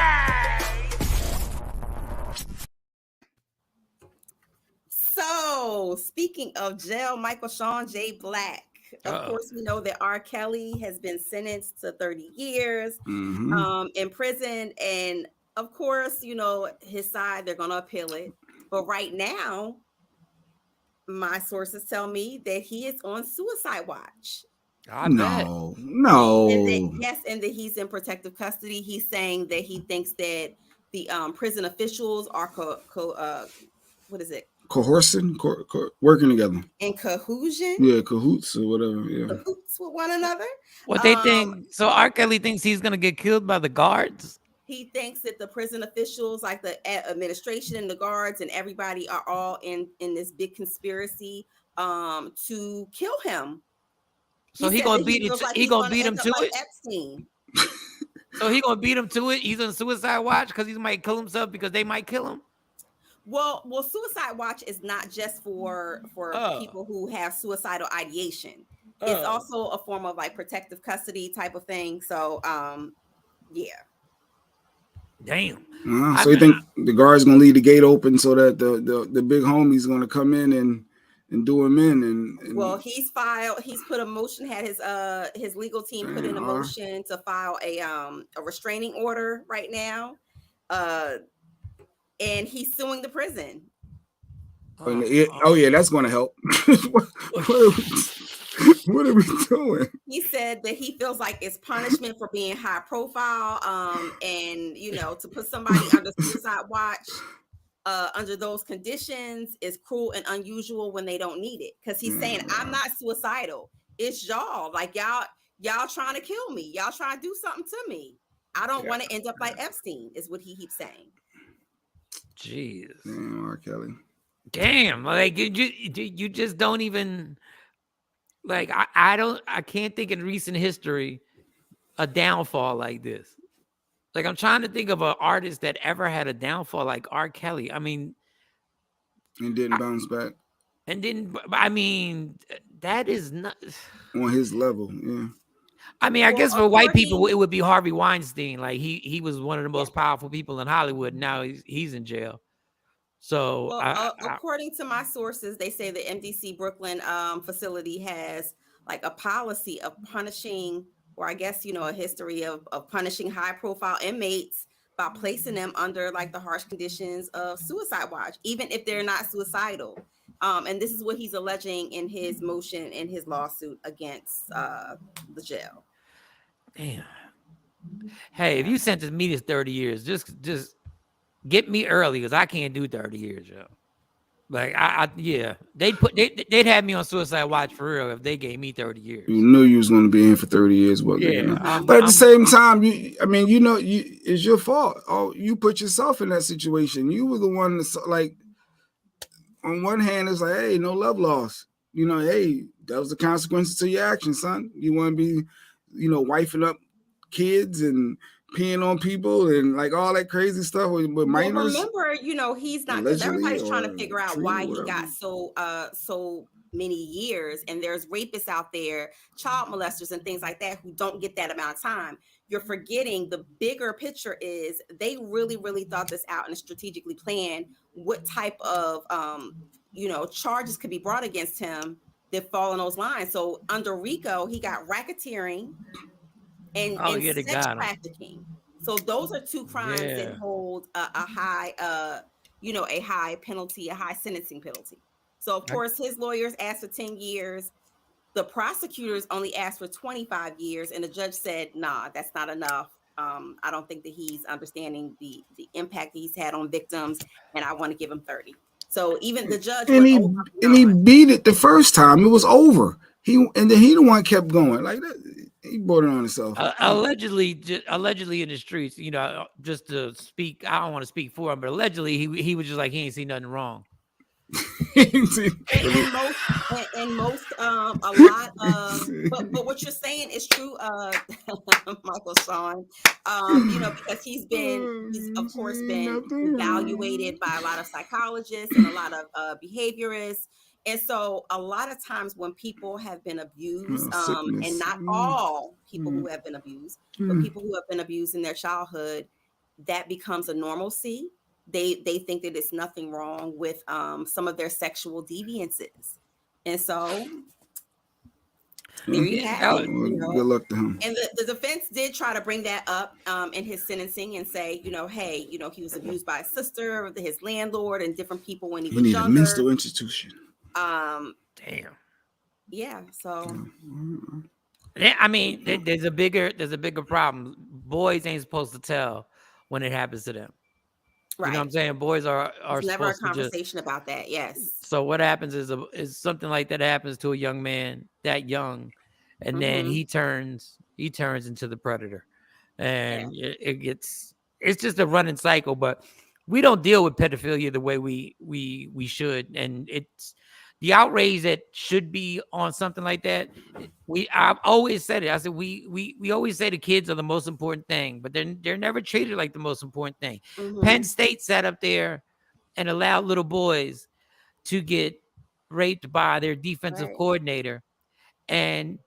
So, speaking of jail, Michael Shawn J. Black. Of course, we know that R. Kelly has been sentenced to 30 years in prison. And of course, you know, his side, they're going to appeal it. But right now, my sources tell me that he is on suicide watch. No. And that he's in protective custody. He's saying that he thinks that the prison officials are what is it? Coercing, working together. In cohesion? Yeah, cahoots or whatever. Yeah. Cahoots with one another. What they think? So R. Kelly thinks he's gonna get killed by the guards. He thinks that the prison officials, like the administration and the guards and everybody, are all in this big conspiracy to kill him. So he gonna beat it. He gonna beat him to it. Epstein. So he gonna beat him to it. He's on suicide watch because he might kill himself because they might kill him. Well, suicide watch is not just for people who have suicidal ideation. It's also a form of like protective custody type of thing. So, yeah. Damn. So you think the guard's gonna leave the gate open so that the big homie's gonna come in and do him in and well, he's put a motion, had his legal team put in a motion to file a restraining order right now. And he's suing the prison. That's gonna help. What are we doing? He said that he feels like it's punishment for being high profile, and you know, to put somebody under suicide watch under those conditions is cruel and unusual when they don't need it. Because he's saying, I'm not suicidal. It's y'all. Like y'all trying to kill me. Y'all trying to do something to me. I don't want to end up like Epstein, is what he keeps saying. Jeez. Damn, R. Kelly. Damn, like you just don't even like I can't think in recent history a downfall like this. Like I'm trying to think of an artist that ever had a downfall like R. Kelly. I mean, and didn't bounce back. And didn't. I mean, that is not on his level. Yeah. I mean, I guess for white people, it would be Harvey Weinstein. Like he was one of the most powerful people in Hollywood. Now he's in jail. So, according to my sources, they say the MDC Brooklyn facility has like a policy of punishing, or I guess, you know, a history of punishing high profile inmates by placing them under like the harsh conditions of suicide watch, even if they're not suicidal. And this is what he's alleging in his motion, in his lawsuit against the jail. Damn. Hey, if you sentence me to 30 years, just get me early because I can't do 30 years, yo. Like they'd have me on suicide watch for real if they gave me 30 years. You knew you was going to be in for 30 years, but at the same time, it's your fault. Oh, you put yourself in that situation. You were the one that's like. On one hand, it's like, hey, no love lost. You know, hey, that was the consequences to your actions, son. You want to be, you know, wifing up kids and peeing on people and like all that crazy stuff with minors. Remember, you know, he's not, because everybody's trying to figure out why he got so many years. And there's rapists out there, child molesters and things like that who don't get that amount of time. You're forgetting the bigger picture is they really, really thought this out and strategically planned what type of, charges could be brought against him that fall in those lines. So under RICO, he got racketeering and sex trafficking. So those are two crimes that hold a high penalty, a high sentencing penalty. So of course, his lawyers asked for 10 years. The prosecutors only asked for 25 years, and the judge said, nah, that's not enough. I don't think that he's understanding the impact he's had on victims, and I want to give him 30. So even the judge he beat it the first time. It was over. He the one kept going like that. He brought it on himself. Allegedly in the streets, you know, just to speak, I don't want to speak for him, but allegedly he was just like he ain't seen nothing wrong. And most a lot of but what you're saying is true, Michael Shawn. You know, because he's of course been evaluated by a lot of psychologists and a lot of behaviorists. And so a lot of times when people have been abused, and not all people who have been abused, but people who have been abused in their childhood, that becomes a normalcy. They think that it's nothing wrong with some of their sexual deviances. And so there you have it. You know? Good luck to him. And the defense did try to bring that up in his sentencing and say, you know, hey, you know, he was abused by his sister, his landlord, and different people when he was younger. A mental institution. Damn. Yeah. So. I mean, there's a bigger problem. Boys ain't supposed to tell when it happens to them. Right. You know what I'm saying? Boys are There's never a supposed to conversation about that. Yes. So what happens is something like that happens to a young man that young, and then he turns into the predator, and it's just a running cycle. But we don't deal with pedophilia the way we should, and it's the outrage that should be on something like that. I've always said it. I said we always say the kids are the most important thing, but they're never treated like the most important thing. Penn State sat up there and allowed little boys to get raped by their defensive coordinator, and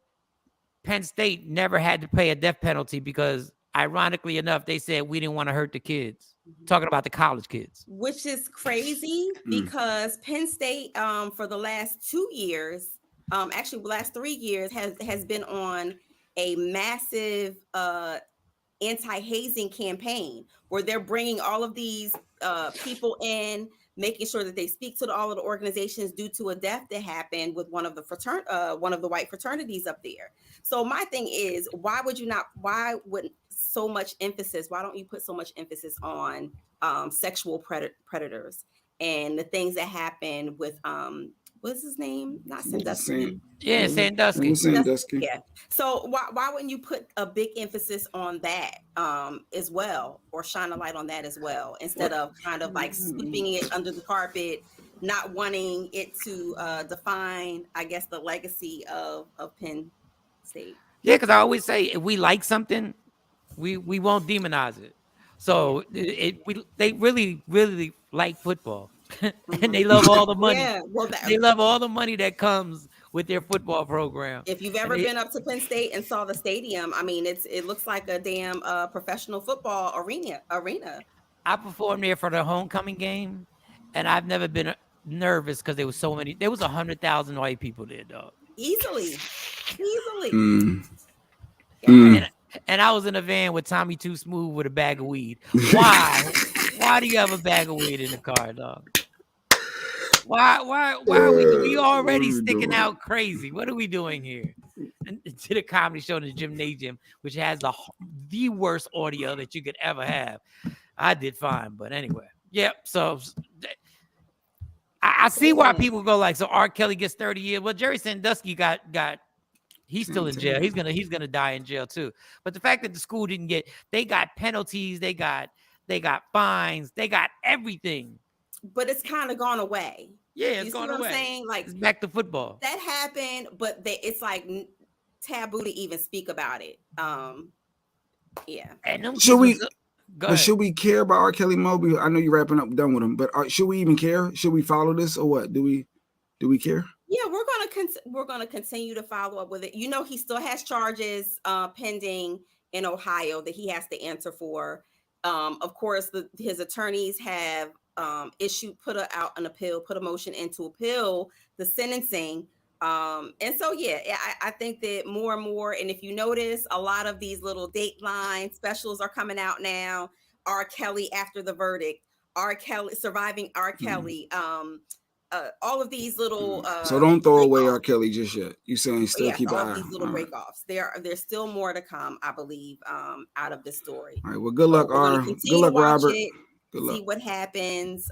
Penn State never had to pay a death penalty because, ironically enough, they said we didn't want to hurt the kids. Talking about the college kids, which is crazy because Penn State, for the last 2 years, actually the last 3 years, has been on a massive anti-hazing campaign where they're bringing all of these people in, making sure that they speak to all of the organizations due to a death that happened with one of the white fraternities up there. So my thing is, why would so much emphasis? Why don't you put so much emphasis on sexual predators and the things that happen with what's his name? Not Sandusky. Sandusky. Yeah. So why wouldn't you put a big emphasis on that as well, or shine a light on that as well, instead of kind of like sweeping it under the carpet, not wanting it to define, I guess, the legacy of Penn State? Yeah, because I always say if we like something, we won't demonize it. So they really like football. And they love all the money. Yeah, well, they love all the money that comes with their football program. If you've ever been up to Penn State and saw the stadium, I mean, it looks like a damn professional football arena. I performed there for the homecoming game, and I've never been nervous because there was so many. There was 100,000 white people there, dog. Easily. And I was in a van with Tommy Too Smooth with a bag of weed. Why? Why do you have a bag of weed in the car, dog? Why are we already sticking out crazy? What are we doing here? And did a comedy show in the gymnasium, which has the worst audio that you could ever have. I did fine, but anyway. Yep. So I see why people go like, so R. Kelly gets 30 years. Well, Jerry Sandusky got he's still in jail. He's gonna die in jail too. But the fact that the school didn't they got penalties, they got fines, they got everything. But it's kind of gone away. Yeah, it's gone away. I'm saying? Like, it's back to football. That happened, but it's like taboo to even speak about it. Yeah. And should we care about R. Kelly Moby? I know you're wrapping up done with him, but should we even care? Should we follow this or what? Do we care? Yeah, we're gonna continue to follow up with it. You know, he still has charges pending in Ohio that he has to answer for. Of course, his attorneys have put a motion in to appeal the sentencing. And so, I think that more and more, and if you notice, a lot of these little Dateline specials are coming out now. R. Kelly after the verdict, R. Kelly surviving R. Kelly, all of these little. So don't throw away R. Kelly just yet. You saying still keep an eye. All these little breakoffs. There's still more to come, I believe, out of this story. All right. Well, good luck, R. Good luck, Robert. Good luck. See what happens.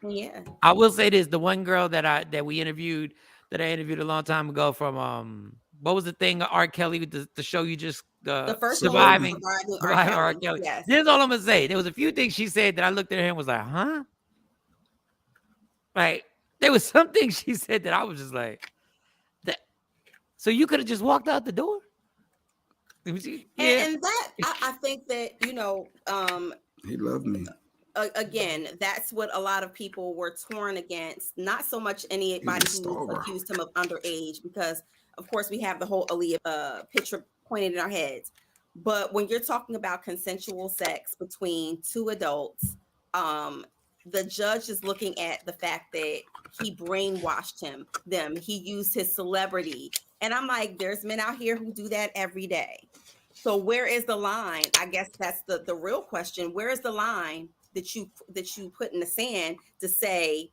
Yeah. I will say this: the one girl that I interviewed a long time ago from what was the thing R. Kelly with the show you just The first one was surviving Surviving R. R. Kelly. Kelly. Yes. This is all I'm gonna say. There was a few things she said that I looked at her and was like, huh? Like there was some things she said that I was just like, that. So you could have just walked out the door. And that I think that he loved me. Again, that's what a lot of people were torn against. Not so much anybody who accused him of underage, because of course we have the whole Aaliyah picture pointed in our heads. But when you're talking about consensual sex between two adults, the judge is looking at the fact that he brainwashed them. He used his celebrity. And I'm like, there's men out here who do that every day. So where is the line? I guess that's the real question. Where is the line that you put in the sand to say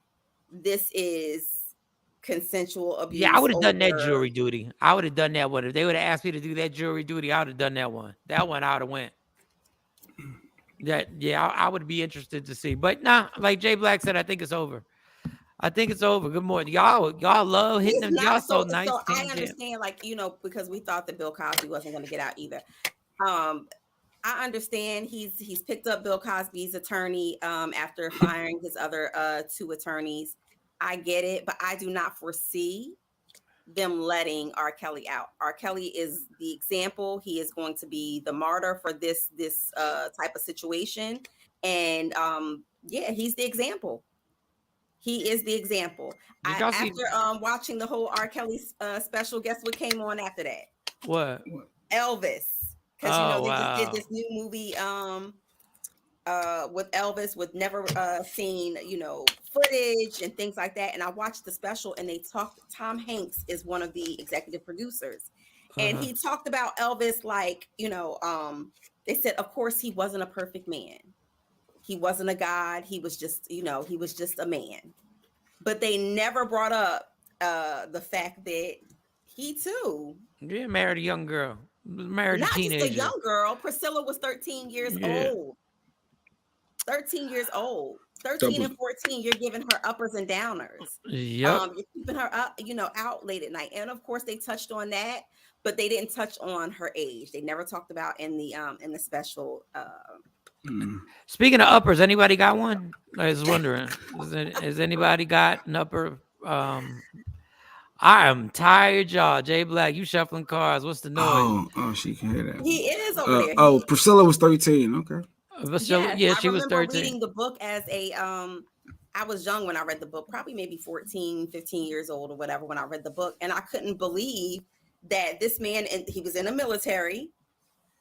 this is consensual abuse? Yeah, I would have done that jury duty. I would have done that one. If they would have asked me to do that jury duty, I would have done that one. That one I would have went. I would be interested to see. But nah, like Jay Black said, I think it's over. I think it's over. Good morning. Y'all love hitting them. Y'all so nice. So I understand, because we thought that Bill Cosby wasn't going to get out either. I understand he's picked up Bill Cosby's attorney after firing his other two attorneys. I get it, but I do not foresee them letting R. Kelly out. R. Kelly is the example. He is going to be the martyr for this type of situation. And he's the example. He is the example. After watching the whole R. Kelly special, guess what came on after that? What? Elvis. Because they just did this new movie with Elvis with never seen footage and things like that. And I watched the special, and they talked. Tom Hanks is one of the executive producers, and he talked about Elvis like they said, of course, he wasn't a perfect man. He wasn't a god. He was just he was just a man. But they never brought up the fact that he too married a young girl. Married a teenager. Not just a young girl. Priscilla was 13 years old. 13 years old. 13 and 14, you're giving her uppers and downers. Yep. You're keeping her up, out late at night. And of course they touched on that, but they didn't touch on her age. They never talked about in the special. Speaking of uppers, anybody got one? I was wondering. Has anybody got an upper? I am tired, y'all. Jay Black, you shuffling cards. What's the noise? Oh, she can hear that. He is over there. Priscilla was 13. Okay. Priscilla, she was 13. Reading the book as I was young when I read the book, probably maybe 14, 15 years old or whatever when I read the book. And I couldn't believe that this man, and he was in the military,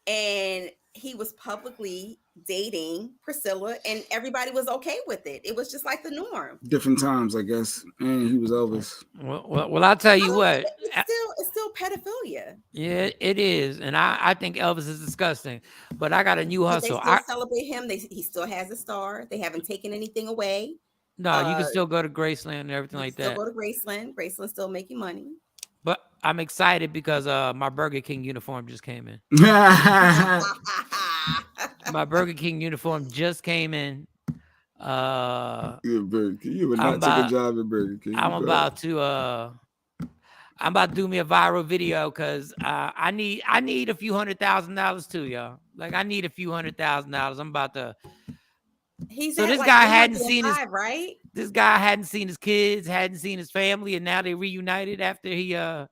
and he was publicly dating Priscilla, and everybody was okay with it. It was just like the norm. Different times, I guess. And he was Elvis. Well, I'll tell you what. It's still pedophilia. Yeah, it is, and I think Elvis is disgusting. But I got a new hustle. They still celebrate him. He still has a star. They haven't taken anything away. No, you can still go to Graceland and everything like that. Still go to Graceland. Graceland's still making money. But I'm excited because my Burger King uniform just came in. My Burger King uniform just came in. You would not take a job at Burger King. I'm about to do me a viral video because I need a few $100,000 too, y'all. Like I need a few $100,000. I'm about to. This guy hadn't seen his right. This guy hadn't seen his kids, hadn't seen his family, and now they reunited after he got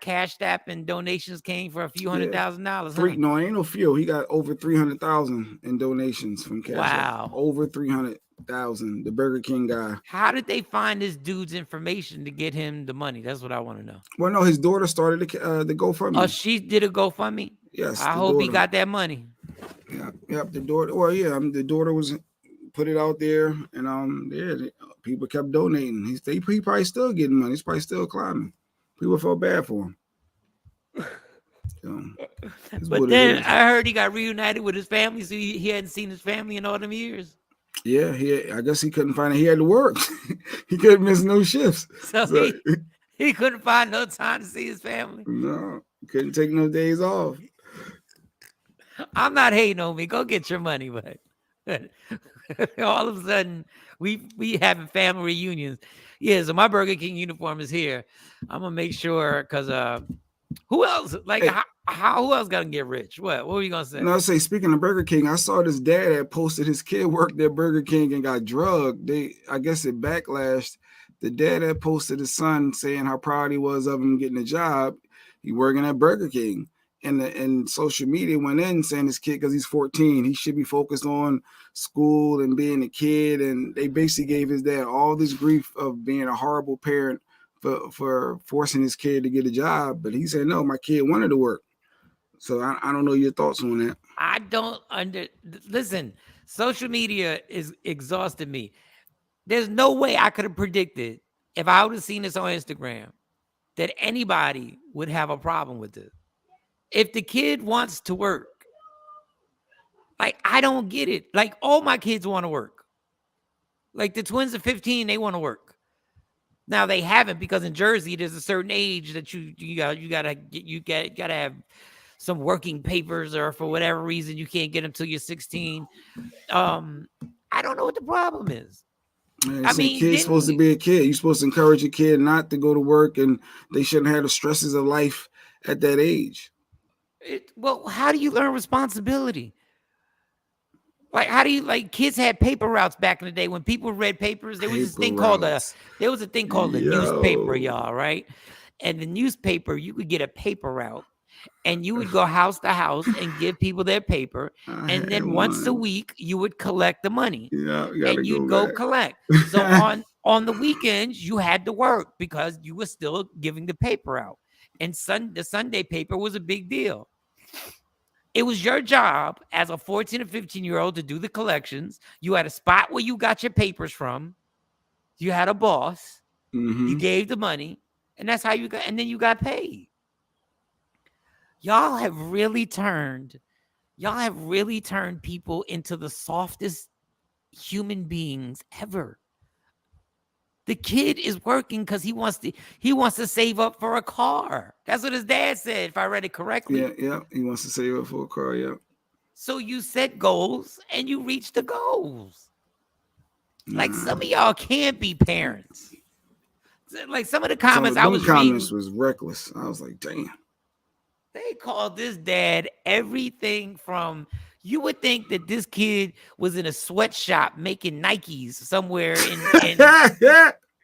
cashed app and donations came for a few $100,000. No, ain't no few. He got over 300,000 in donations from Cash App. Over 300,000. The Burger King guy. How did they find this dude's information to get him the money? That's what I want to know. Well, no, his daughter started the GoFundMe. Oh, she did a GoFundMe? Yes. I hope he got that money. Yep. The daughter. Well, the daughter was put it out there, and people kept donating. He probably still getting money. He's probably still climbing. People felt bad for him. But then I heard he got reunited with his family, so he hadn't seen his family in all them years. Yeah, I guess he couldn't find it. He had to work. He couldn't miss no shifts. So he couldn't find no time to see his family. No, couldn't take no days off. I'm not hating on me. Go get your money, but all of a sudden we having family reunions. Yeah, so my Burger King uniform is here. I'm gonna make sure because who else? Like Hey. how who else gonna get rich? What were you gonna say? No, I say speaking of Burger King, I saw this dad that posted his kid worked at Burger King and got drugged. I guess it backlashed. The dad that posted his son saying how proud he was of him getting a job. He working at Burger King. And social media went in saying this kid, because he's 14, he should be focused on school and being a kid. And they basically gave his dad all this grief of being a horrible parent for forcing his kid to get a job. But he said, no, my kid wanted to work. So I don't know your thoughts on that. I don't listen. Social media is exhausted me. There's no way I could have predicted, if I would have seen this on Instagram, that anybody would have a problem with this. If the kid wants to work, like, I don't get it. Like, all my kids want to work. Like, the twins are 15, they want to work. Now they haven't, because in Jersey there's a certain age that you gotta have some working papers, or for whatever reason you can't get them till you're 16. I don't know what the problem is. I mean, kid's supposed to be a kid. You're supposed to encourage a kid not to go to work, and they shouldn't have the stresses of life at that age. Well, how do you learn responsibility? Like, how do you, like, kids had paper routes back in the day when people read papers. There was this thing called a newspaper, y'all, right? And the newspaper, you could get a paper route, and you would go house to house and give people their paper, and then once a week you would collect the money. Yeah, and you'd go collect. So on the weekends you had to work because you were still giving the paper out. And the Sunday paper was a big deal. It was your job as a 14 or 15-year-old to do the collections. You had a spot where you got your papers from. You had a boss. Mm-hmm. You gave the money, and that's how you got. And then you got paid. Y'all have really turned people into the softest human beings ever. The kid is working because he wants to save up for a car. That's what his dad said, if I read it correctly. Yeah. He wants to save up for a car, yeah. So you set goals and you reach the goals. Like, some of y'all can't be parents. Like, some of the comments I was reading was reckless. I was like, damn. They called this dad everything from, you would think that this kid was in a sweatshop making Nikes somewhere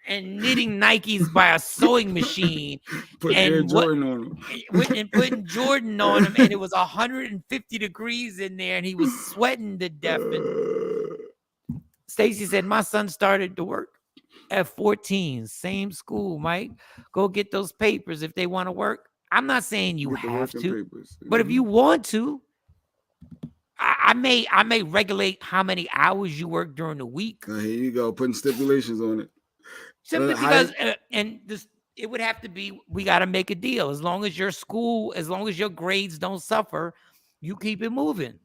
and knitting Nikes by a sewing machine. Putting Jordan on him. And putting Jordan on him, and it was 150 degrees in there, and he was sweating to death. Stacy said, my son started to work at 14, same school, Mike. Go get those papers if they want to work. I'm not saying you have to, but if you want to, I may regulate how many hours you work during the week. Here you go, putting stipulations on it. Simply because, it would have to be, we got to make a deal. As long as your grades don't suffer, you keep it moving.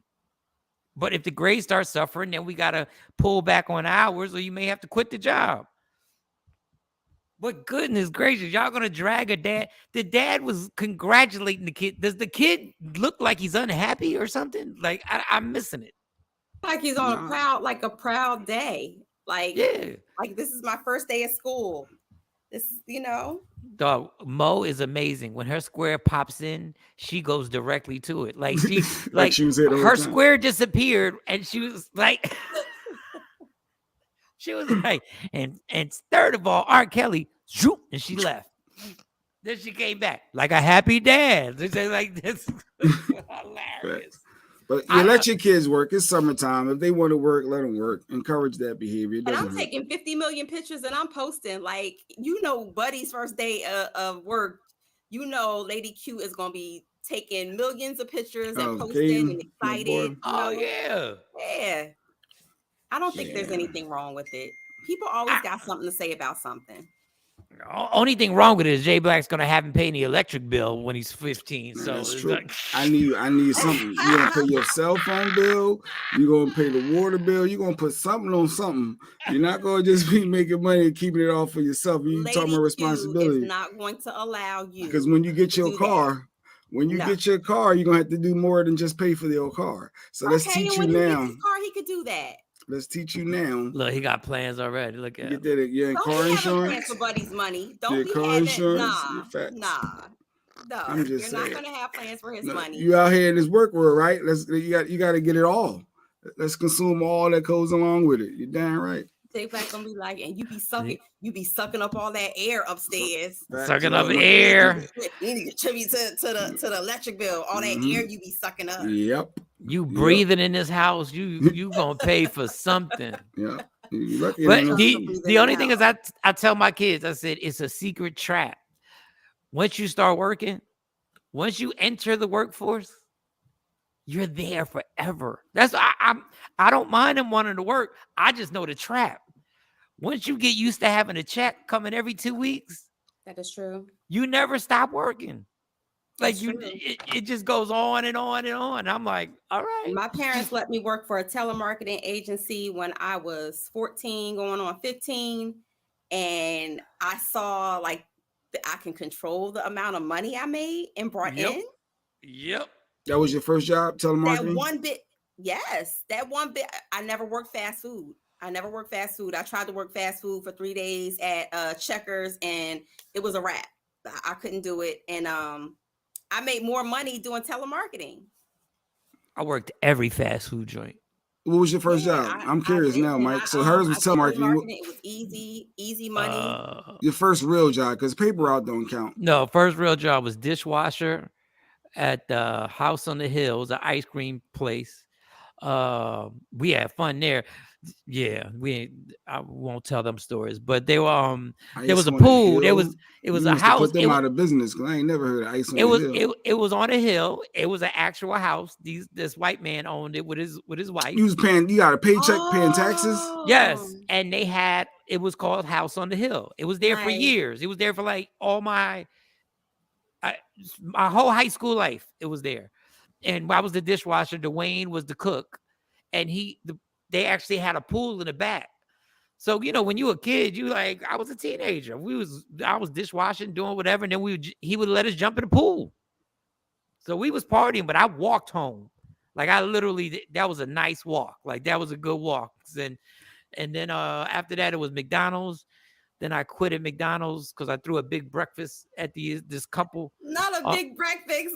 But if the grades start suffering, then we got to pull back on hours, or you may have to quit the job. But goodness gracious, y'all gonna drag a dad? The dad was congratulating the kid. Does the kid look like he's unhappy or something? Like, I'm missing it. Like he's on a proud day. Like, yeah. Like, this is my first day of school. This, Dog, Mo is amazing. When her square pops in, she goes directly to it. Like, she like her square disappeared, and she was like. She was like, and third of all, R. Kelly, shoot, and she left. Then she came back like a happy dad. They like, this hilarious. But you let your kids work. It's summertime. If they want to work, let them work. Encourage that behavior. And I'm taking 50 million pictures and I'm posting. Like, Buddy's first day of work. Lady Q is going to be taking millions of pictures and posting and excited. Oh, yeah. Yeah. I don't think there's anything wrong with it. People always got something to say about something. Only thing wrong with it is Jay Black's gonna have him paying the electric bill when he's 15. So that's true. Like, I need something. You're gonna pay your cell phone bill. You're gonna pay the water bill. You're gonna put something on something. You're not gonna just be making money and keeping it all for yourself. You're talking about responsibility. Is not going to allow you, because when you get your car. When you get your car, you're gonna have to do more than just pay for your car. So let's teach you now. When he gets his car, he could do that. Let's teach you now. Look, he got plans already. Look at You him. did it. You're in Don't car be having plans insurance. for Buddy's money. Don't Your be car having insurance. Your facts. No, I'm just you're saying. not gonna have plans for his No, money. you out here in this work world, right? You got to get it all. Let's consume all that goes along with it. You're damn right. Take back gonna be like, and you be sucking up all that air upstairs. Sucking up air. You need to contribute to the electric bill. All that air you be sucking up. Yep. You breathing in this house, you gonna pay for something. Yeah. But the only thing is, I tell my kids, I said it's a secret trap. Once you start working, once you enter the workforce, you're there forever. That's I don't mind them wanting to work. I just know the trap. Once you get used to having a check coming every 2 weeks, that is true. You never stop working. Like That's it just goes on and on and on. I'm like, all right. My parents let me work for a telemarketing agency when I was 14, going on 15, and I saw like I can control the amount of money I made and brought in. Yep. That was your first job, telemarketing? That one bit, yes. That one bit, I never worked fast food. I tried to work fast food for 3 days at Checkers, and it was a wrap. I couldn't do it. And I made more money doing telemarketing. I worked every fast food joint. What was your first job? I'm curious now, Mike. So hers was telemarketing. It was easy money. Your first real job, because paper route don't count. No, first real job was dishwasher at the House on the Hill. It was an ice cream place. We had fun there. Yeah, I won't tell them stories, but they were there was a pool. It was a house. Put them out of business because I ain't never heard of ice on the hill. It was on a hill. It was an actual house. This white man owned it with his wife. You was paying. You got a paycheck, paying taxes. Yes, and it was called House on the Hill. It was there for years. It was there for like all my whole high school life. It was there, and I was the dishwasher. Dwayne was the cook, and they actually had a pool in the back. So, when you were a kid, I was a teenager. I was dishwashing, doing whatever. And then he would let us jump in the pool. So we was partying, but I walked home. Like that was a nice walk. Like that was a good walk. And then after that, it was McDonald's. Then I quit at McDonald's because I threw a big breakfast at this couple. Not a big breakfast.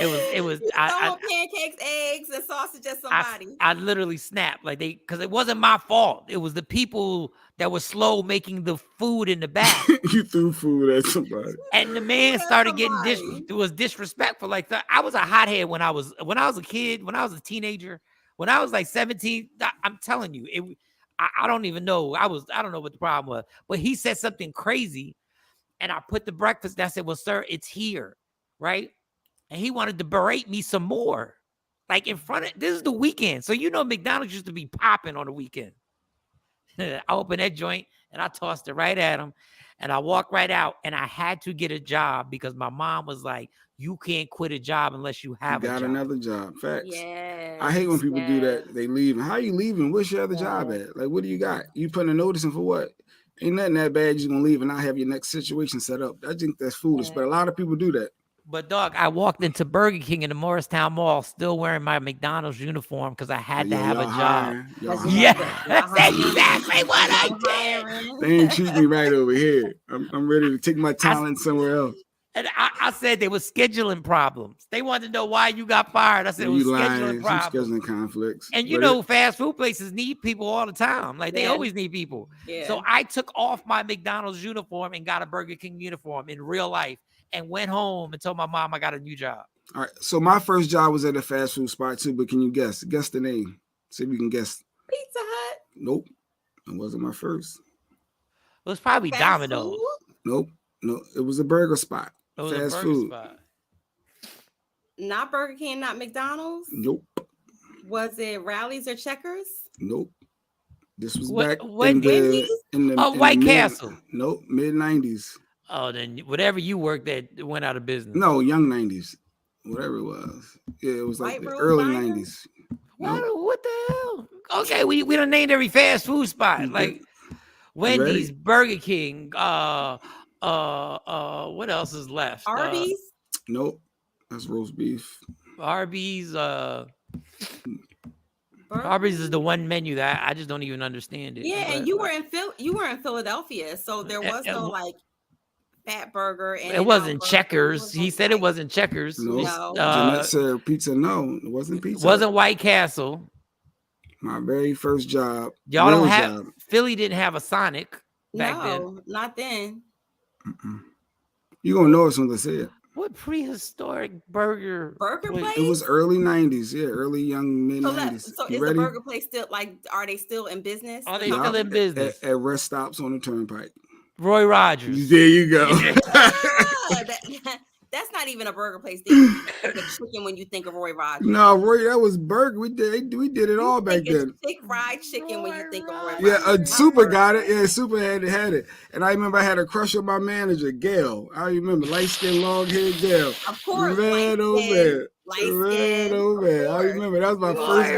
It was pancakes, eggs, and sausage at somebody. I literally snapped because it wasn't my fault. It was the people that were slow making the food in the back. You threw food at somebody, and the man started getting disrespectful. Like I was a hothead when I was a kid, when I was a teenager, when I was like 17. I'm telling you, I don't even know. I don't know what the problem was, but he said something crazy, and I put the breakfast. And I said, "Well, sir, it's here, right?" And he wanted to berate me some more. Like in front of, this is the weekend. So McDonald's used to be popping on the weekend. I opened that joint and I tossed it right at him. And I walked right out, and I had to get a job because my mom was like, you can't quit a job unless you have a job. Got another job. Facts. Yes, I hate when people do that. They leave. How you leaving? What's your other job at? Like, what do you got? You putting a notice in for what? Ain't nothing that bad. You're just going to leave and not have your next situation set up. I think that's foolish, but a lot of people do that. But dog, I walked into Burger King in the Morristown Mall still wearing my McDonald's uniform because I had to have a job. Yeah, that's exactly what I did. They ain't treat me right over here. I'm ready to take my talent somewhere else. And I said there was scheduling problems. They wanted to know why you got fired. I said it was scheduling problems. Scheduling conflicts. And fast food places need people all the time. Like they always need people. Yeah. So I took off my McDonald's uniform and got a Burger King uniform in real life. And went home and told my mom I got a new job. All right. So my first job was at a fast food spot too, but can you guess? Guess the name. See if you can guess. Pizza Hut. Nope. It wasn't my first. It was probably fast Domino's. Food? Nope. No, it was a burger spot. It was fast a burger food. Spot. Not Burger King, not McDonald's? Nope. Was it Rallies or Checkers? Nope. This was back in the White Castle. Nope, mid-90s. Oh, then whatever you worked at went out of business. No, young 90s. Whatever it was. Yeah, it was like the early 90s. What the hell? Okay, we done named every fast food spot. Like Wendy's, Burger King, what else is left? Arby's? Nope. That's roast beef. Arby's, Arby's is the one menu that I just don't even understand it. Yeah, and you were in Philadelphia, so there was no like Fat Burger. It wasn't Checkers. He said it wasn't Checkers. No. Jeanette said pizza. No, it wasn't pizza. Wasn't White Castle. My very first job. Y'all don't have Philly didn't have a Sonic back then. No, not then. You gonna know as soon as I say it. What prehistoric burger place? It was early 90s. Yeah, early young mid 90s. So is the burger place still are they still in business? Are they still in business? At rest stops on the turnpike. Roy Rogers. There you go. That's not even a burger place. They think of chicken when you think of Roy Rogers. No, Roy, that was burger. We did it all back then. Fried chicken when you think of Roy Rogers. Yeah, Super got it. Yeah, Super had it. And I remember I had a crush on my manager, Gail. I remember light-skinned, long-haired Gail. Of course. Man, oh man. Man, oh man. I remember that was my first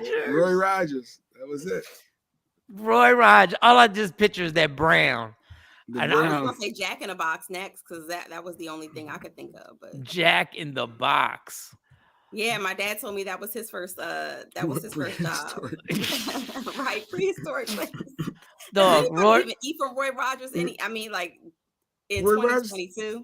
gig. Roy Rogers. That was it. Roy Rogers. All I just picture is that brown. I was gonna say Jack in the Box next because that was the only thing I could think of. But Jack in the Box. Yeah, my dad told me that was his first job. Right, prehistoric place. Dog, Roy even eat from Roy Rogers. I mean, like in 2022.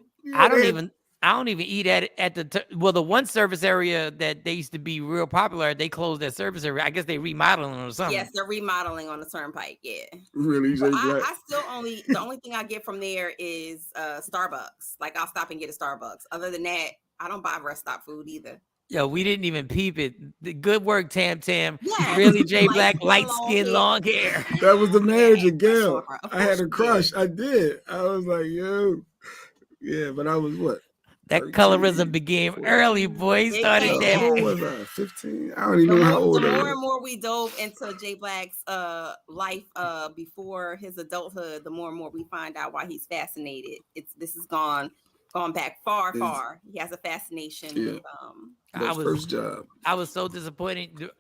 I don't even eat at the one service area that they used to be real popular. They closed that service area. I guess they remodeling or something. Yes, they're remodeling on the turnpike. Yeah. Really? I still the only thing I get from there is Starbucks. Like I'll stop and get a Starbucks. Other than that, I don't buy rest stop food either. Yo, we didn't even peep it. Good work, Tam. Yeah. Really, J Black, light skin, long hair. That was the manager, Gail. I had a crush. I did. I was like, yo. Yeah, but I was what? That colorism began early, boy. He started that. How old was I? 15? I don't even know how old I was. The more and more we dove into J Black's life before his adulthood, the more and more we find out why he's fascinated. This has gone back far. He has a fascination with first job. I was so disappointed.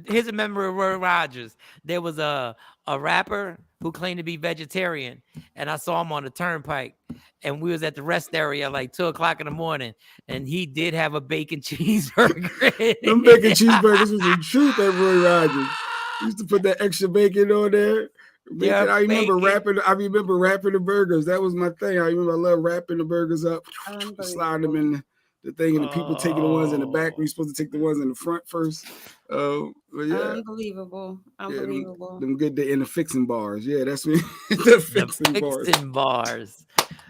Here's a memory of Roy Rogers. There was a rapper who claimed to be vegetarian, and I saw him on the turnpike, and we was at the rest area like 2:00 in the morning, and he did have a bacon cheeseburger. Them bacon cheeseburgers was the truth at Roy Rogers. He used to put that extra bacon on there. Yeah, I remember wrapping the burgers. That was my thing. I love wrapping the burgers up, sliding them in the thing, and the people taking the ones in the back. We're supposed to take the ones in the front first. But yeah. Unbelievable. Yeah, them good day in the fixing bars. Yeah, that's me. the fixing bars.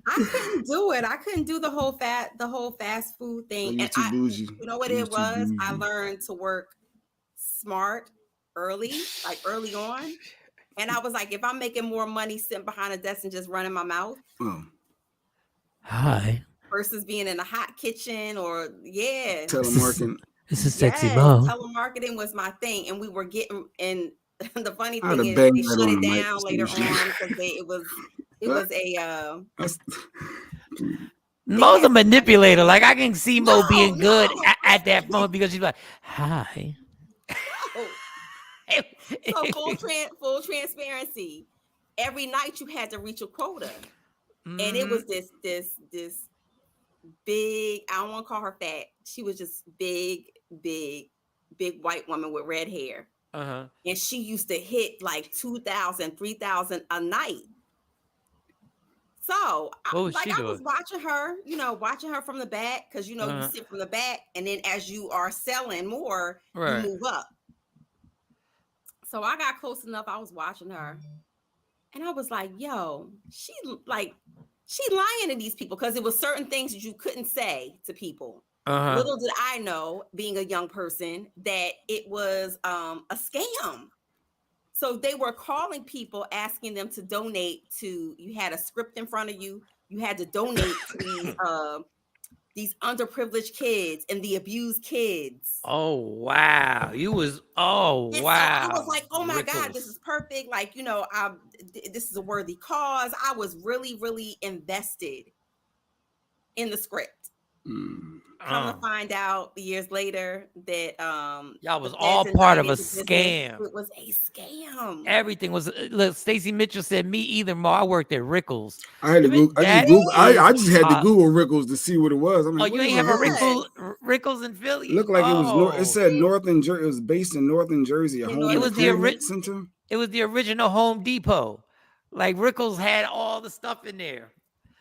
I couldn't do it. I couldn't do the whole fast food thing. And too bougie. You know what it was? I learned to work smart early on. And I was like, if I'm making more money sitting behind a desk and just running my mouth. Hi. Versus being in a hot kitchen or telemarketing. This is sexy mom. Telemarketing was my thing, and we were getting. And the funny thing is, they shut it down later on because it was a. Mo's a manipulator. Like I can see Mo being good at that moment because she's like, "Hi." So full transparency. Every night you had to reach a quota, and it was this big. I don't want to call her fat. She was just big white woman with red hair. And she used to hit like 2,000, 3,000 a night. So I was watching her from the back because you sit from the back, and then as you are selling more, you move up. So I got close enough. I was watching her, and I was like, "Yo, she lying to these people," because it was certain things that you couldn't say to people. Little did I know, being a young person, that it was a scam. So they were calling people, asking them to donate to. You had a script in front of you. You had to donate to these underprivileged kids and the abused kids. Oh wow! Wow! So I was like, oh my God, this is perfect. Like, this is a worthy cause. I was really, really invested in the script. Come to find out years later that y'all was all part of a scam. It was a scam. Everything was. Look, Stacey Mitchell said, "Me either, Mo. I worked at Rickles." I had to Google. I just had to Google Rickles to see what it was. I'm like, you ain't have a Rickles in Philly. It looked like it was It said Northern Jersey. It was based in Northern Jersey. A home improvement center. It was the original Home Depot. Like Rickles had all the stuff in there.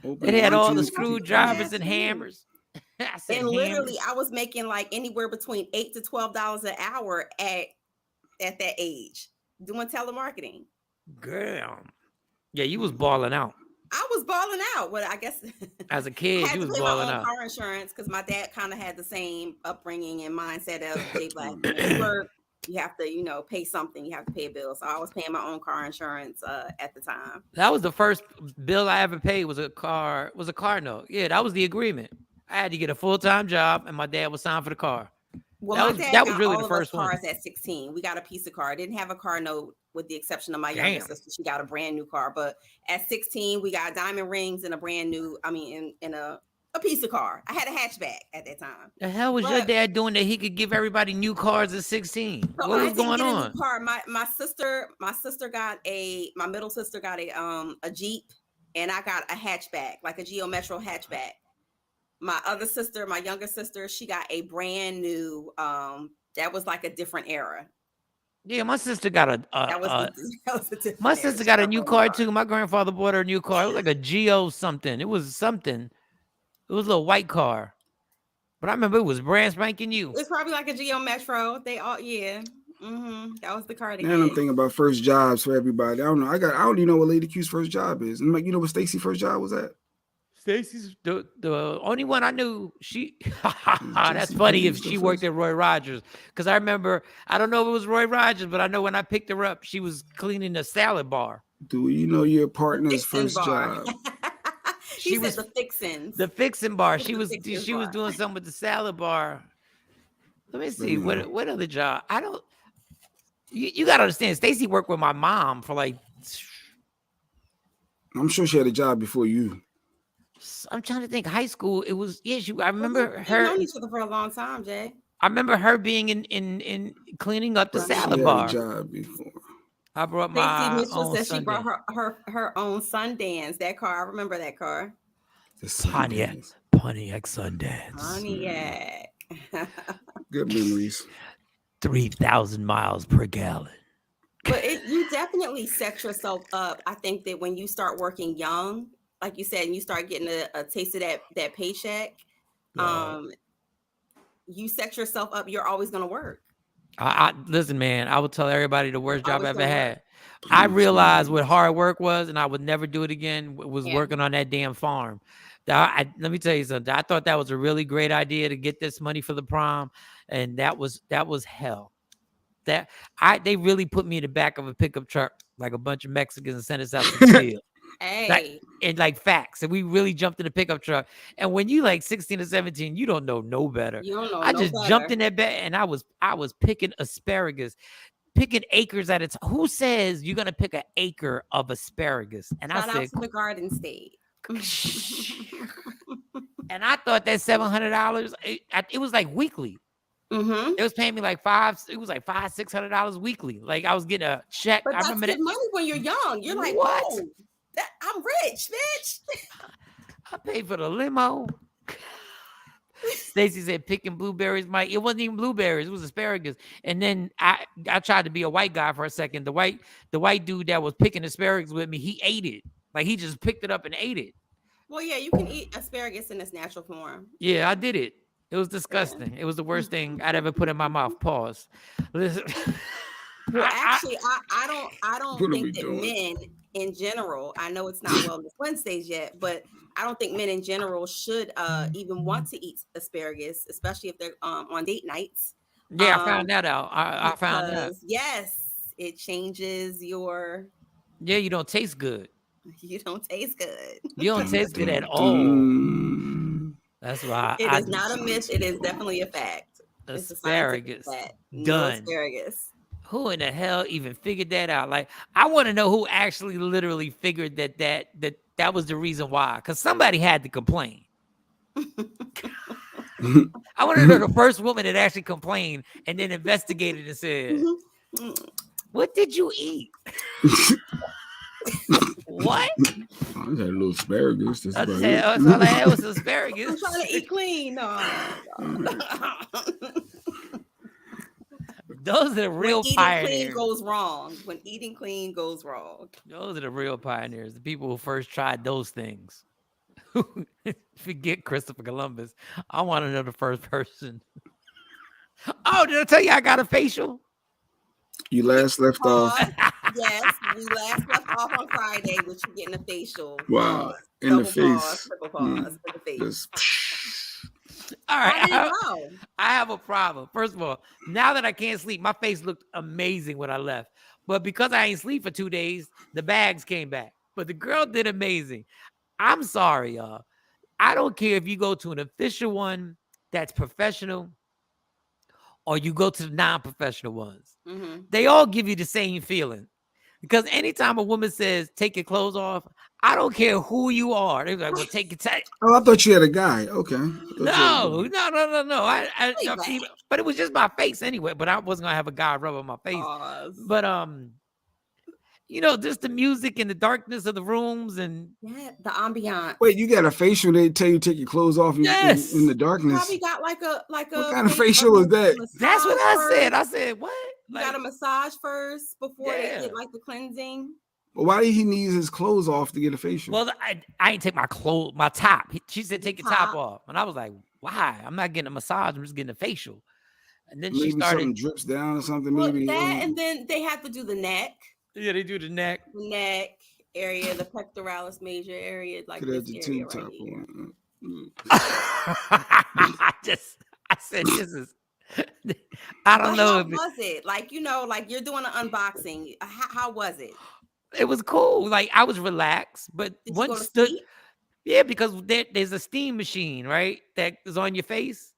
It had all the screwdrivers and hammers. And literally, I was making like anywhere between $8 to $12 an hour at that age doing telemarketing. Girl, yeah, you was balling out. I was balling out. Well, I guess as a kid, you was balling out. Car insurance because my dad kind of had the same upbringing and mindset of like you have to, pay something. You have to pay a bill. So I was paying my own car insurance at the time. That was the first bill I ever paid. Was a car note. Yeah, that was the agreement. I had to get a full-time job, and my dad was signed for the car. Well, that was really the first one. Cars at 16. We got a piece of car. I didn't have a car note with the exception of my younger sister. She got a brand new car. But at 16, we got diamond rings and a brand new, in a piece of car. I had a hatchback at that time. The hell was your dad doing that he could give everybody new cars at 16? So what was going on? A new car. My middle sister got a Jeep, and I got a hatchback, like a Geo Metro hatchback. My other sister, my younger sister, she got a brand new, that was like a different era. Yeah, my sister got a new car too. My grandfather bought her a new car. It was like a Geo something. It was something. It was a little white car. But I remember it was brand spanking new. It's probably like a Geo Metro. They all, yeah. That was the car. Now I'm thinking about first jobs for everybody. I don't know. I don't even know what Lady Q's first job is. And you know what Stacy's first job was at? Stacy's the only one I knew. That's funny if she worked at Roy Rogers, because I remember, I don't know if it was Roy Rogers, but I know when I picked her up, she was cleaning a salad bar. Do you know your partner's first job? She was the fixins. The fixin' bar. She was doing something with the salad bar. Let me see what other job. I don't. You gotta understand. Stacy worked with my mom for like. I'm sure she had a job before you. I'm trying to think. High school. It was I remember her. We've known each other for a long time, Jay. I remember her being in cleaning up the salad bar. She had a job before. I brought my Mitchell said she brought her own Sundance. That car, I remember that car. Pontiac Sundance. Pontiac. Good memories. 3,000 miles per gallon. But you definitely set yourself up. I think that when you start working young, like you said, and you start getting a taste of that paycheck, you set yourself up. You're always going to work. Listen, man, I would tell everybody the worst job I ever had. I realized what hard work was, and I would never do it again, was working on that damn farm. Let me tell you something. I thought that was a really great idea to get this money for the prom, and that was hell. They really put me in the back of a pickup truck like a bunch of Mexicans and sent us out to the field. Hey. Like facts. And we really jumped in the pickup truck. And when you like 16 or 17, you don't know no better. You don't know I just jumped in that bed and I was picking asparagus, picking acres at a time. Who says you're gonna pick an acre of asparagus? And Shout I said out to the Garden State. And I thought that $700, it was like weekly. Mm-hmm. It was paying me like $500-$600 weekly. Like I was getting a check. But I remember that's good money when you're young. You're like, what? Whoa, I'm rich, bitch. I paid for the limo. Stacy said picking blueberries, Mike. It wasn't even blueberries, it was asparagus. And then I tried to be a white guy for a second. The white dude that was picking asparagus with me, he ate it. Like he just picked it up and ate it. Well, yeah, you can eat asparagus in its natural form. Yeah, I did it. It was disgusting. It was the worst thing I'd ever put in my mouth. Pause. Listen. Well, actually, I don't think that men in general, I know it's not Wellness Wednesdays yet, but I don't think men in general should even want to eat asparagus, especially if they're on date nights. Yeah, I found that out. I found that. Yes, it changes your. Yeah, you don't taste good. You don't taste good. You don't taste good at all. That's why it is not a myth. It is definitely a fact. Asparagus. Fact. Done. No asparagus. Who in the hell even figured that out? Like, I want to know who actually literally figured that was the reason why. Because somebody had to complain. I want to know the first woman that actually complained and then investigated and said, "What did you eat?" What? I just had a little asparagus. That's about it. That's all I had was asparagus. I'm trying to eat clean. No. Those are the When real eating clean pioneers. goes wrong. When eating clean goes wrong. Those are the real pioneers. The people who first tried those things. Forget Christopher Columbus. I want to know the first person. Oh, did I tell you I got a facial? You last left off. Yes, we last left off on Friday with you getting a facial. Wow, in the Double face. pause, triple pause, for the face. Just, All How right. did it go? I have a problem. First of all, now that I can't sleep, my face looked amazing when I left. But because I ain't sleep for 2 days, the bags came back. But the girl did amazing. I'm sorry, y'all. I don't care if you go to an official one that's professional or you go to the non-professional ones. Mm-hmm. They all give you the same feeling. Because anytime a woman says, take your clothes off, I don't care who you are. They're like, well, take your time. oh, I thought you had a guy. Okay. No. But it was just my face anyway. But I wasn't gonna have a guy rub on my face. Pause. But just the music and the darkness of the rooms and Yeah, the ambiance. Wait, you got a facial? They tell you take your clothes off in the darkness. Probably got like a what kind of facial is that? That's what I said. I said, what? You got a massage first before they get like the cleansing. Well, why did he need his clothes off to get a facial? Well, I ain't take my top. She said, take your top off. And I was like, why? I'm not getting a massage. I'm just getting a facial. And then maybe she started. something drips down or something. Well, maybe and then they have to do the neck. Yeah, they do the neck. The neck area, the pectoralis major area, like this area right here. I said, this is. I don't know. How was it? Like, like you're doing an unboxing. How was it? It was cool. Like I was relaxed, but Did you go to once sleep? yeah, because there's a steam machine, right? That is on your face.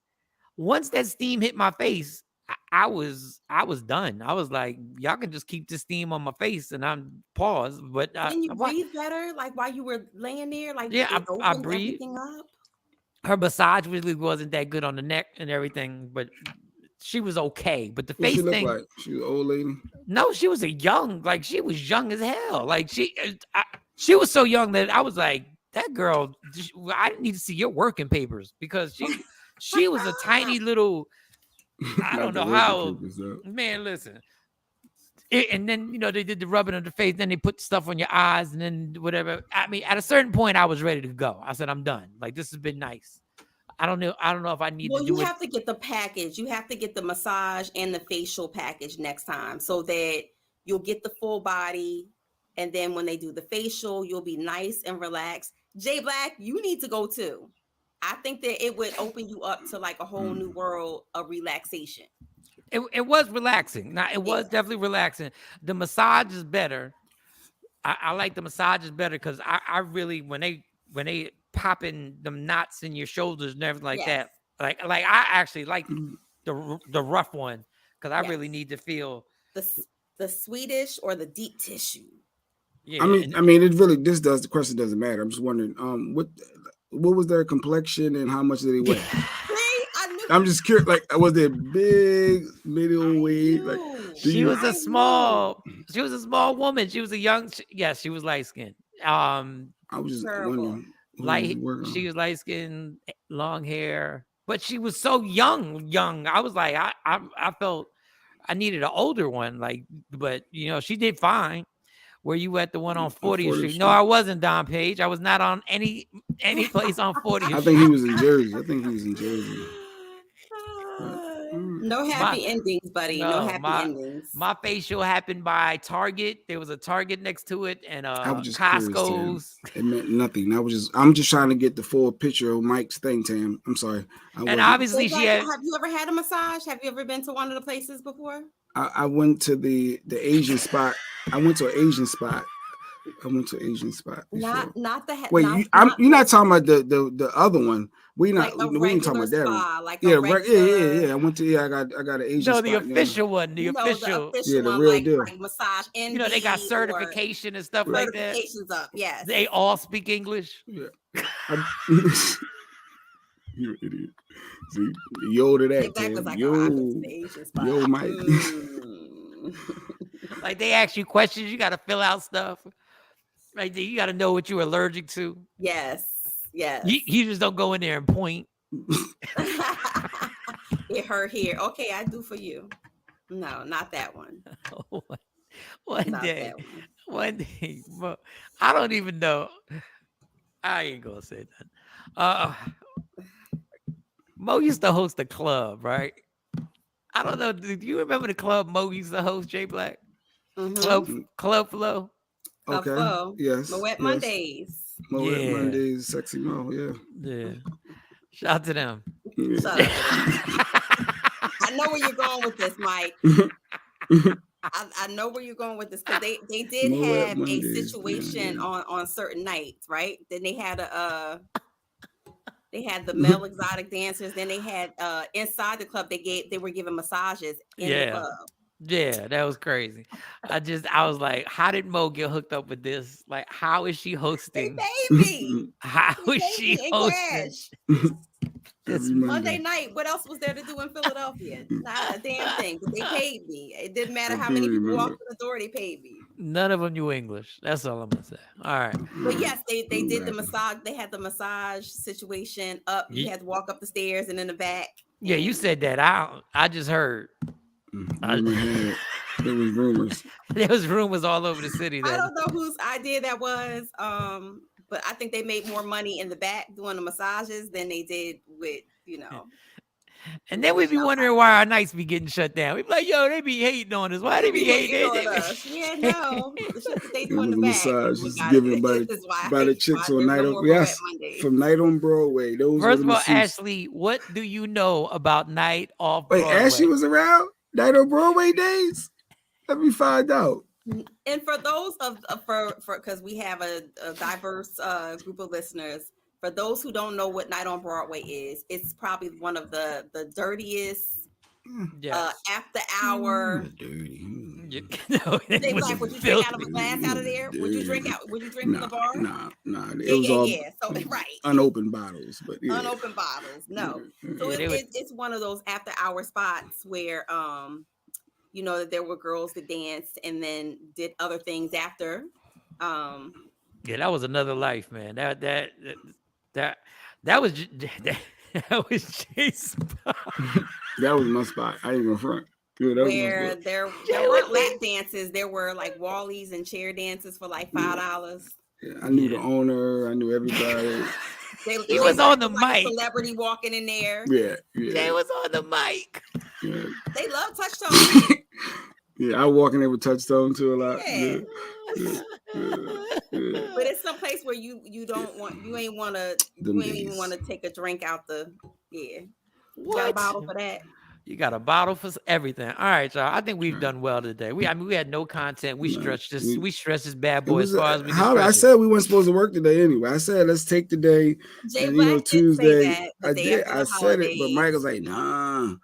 Once that steam hit my face, I was done. I was like, y'all can just keep the steam on my face, and I'm paused. But can you breathe better? Like while you were laying there, like yeah, I breathe. Everything up. Her massage really wasn't that good on the neck and everything, but she was okay. But the face she thing, like? She was an old lady. No, she was she was young as hell. Like she was so young that I was like, that girl. I didn't need to see your working papers because she was a tiny little. I don't know how. Man, listen. And then they did the rubbing of the face. Then they put stuff on your eyes, and then whatever. I mean, at a certain point, I was ready to go. I said, I'm done. Like this has been nice. I don't know if I need to do it. Well, you have to get the package. You have to get the massage and the facial package next time so that you'll get the full body. And then when they do the facial, you'll be nice and relaxed. Jay Black, you need to go too. I think that it would open you up to like a whole new world of relaxation. It was relaxing. Now, it was definitely relaxing. The massage is better. I like the massages better because I really, when they popping them knots in your shoulders and everything like that, like I actually like the rough one because I really need to feel the Swedish or the deep tissue. Yeah, I mean, the question doesn't matter. I'm just wondering, what was their complexion and how much did they weigh? I'm just curious. Like, was there big, middle weight? Like, she was a small woman. She was a young. She was light skinned. I was just wondering. She was light skinned, long hair, but she was so young. I was like, I felt I needed an older one. Like, but she did fine. Were you at the one on 40th Street? No, I wasn't, Don Page. I was not on any place on 40th Street. I think he was in Jersey. No happy endings, buddy. No happy endings. My facial happened by Target. There was a Target next to it, and Costco's. It meant nothing. I'm just trying to get the full picture of Mike's thing, Tam. I'm sorry. And obviously, have you ever had a massage? Have you ever been to one of the places before? I went to the Asian spot. I went to an Asian spot. Before. Not the. Wait, you're not talking about the other one. We ain't talking about that one. Like yeah. I went to I got an Asian spot. The official one. The official. The real deal. Like massage. They got certification and stuff like that. Certifications up. Yes. They all speak English. Yeah. You're an idiot. See, yo to that. Like, yo, Mike. Like they ask you questions, you got to fill out stuff. Right there, you got to know what you're allergic to. Yes. You just don't go in there and point. It hurt here. Okay, I do for you. No, not that one. One Not day, that one day, I don't even know. I ain't gonna say that. Mo used to host a club, right? I don't know. Do you remember the club Mo used to host, J Black? Club Flow. Okay. Yes. Moet Mondays. Moet Yeah. Mondays, Sexy Mo. Yeah. Yeah. Shout out to them. Shut up. I know where you're going with this, Mike. I know where you're going with this because they did Moet have Mondays, a situation yeah. on certain nights, right? Then they had the male exotic dancers. Then they had inside the club they were giving massages in the club. Yeah, that was crazy. I was like, how did Mo get hooked up with this? Like, how is she hosting? They paid me. How They is paid she me in hosting? cash. This Monday night. What else was there to do in Philadelphia? Not a damn thing. But they paid me. It didn't matter how many people walked in the door. They paid me. None of them knew English. That's all I'm gonna say. All right. But yes, they did the massage. They had the massage situation up. You had to walk up the stairs and in the back. Yeah, you said that. I just heard. There was rumors. There was rumors all over the city. I don't know whose idea that was. But I think they made more money in the back doing the massages than they did with, And then we'd be wondering why our nights be getting shut down. We'd be like, yo, they be hating on us. Why they be hating on us? Yeah, no. The shit that they do in the back. Massage is given by the chicks on Night on from Night on Broadway. First of all, Ashley, what do you know about Night off Wait, Broadway? Ashley was around Night on Broadway days? Let me find out. And for those for because we have a diverse group of listeners, for those who don't know what Night on Broadway is, it's probably one of the dirtiest after hour. Dirty. No, they like, would you drink out of a glass out of there? Would you drink in the bar? Nah. It was all So right. Unopened bottles, but unopened bottles. No. So it's one of those after hour spots where that there were girls that danced and then did other things after. Yeah, that was another life, man. That was Jay's spot. That was my spot. I ain't gonna front. Yeah, where there weren't lap dances, there were like wallies and chair dances for like $5. Yeah, I knew the owner. I knew everybody. He was on the like mic. Celebrity walking in there. Yeah. Jay was on the mic. Yeah. They love Touchstone. Yeah, I walk in there with Touchstone too a lot. Yeah. But it's some place where you ain't want to take a drink out the What? You got a bottle for that? You got a bottle for everything. All right, y'all. I think we've done well today. We had no content. We stretched this bad boy as far as we can. I said we weren't supposed to work today anyway. I said let's take the day. Jay and, Black Tuesday. I did. I said it, but Michael's like, nah.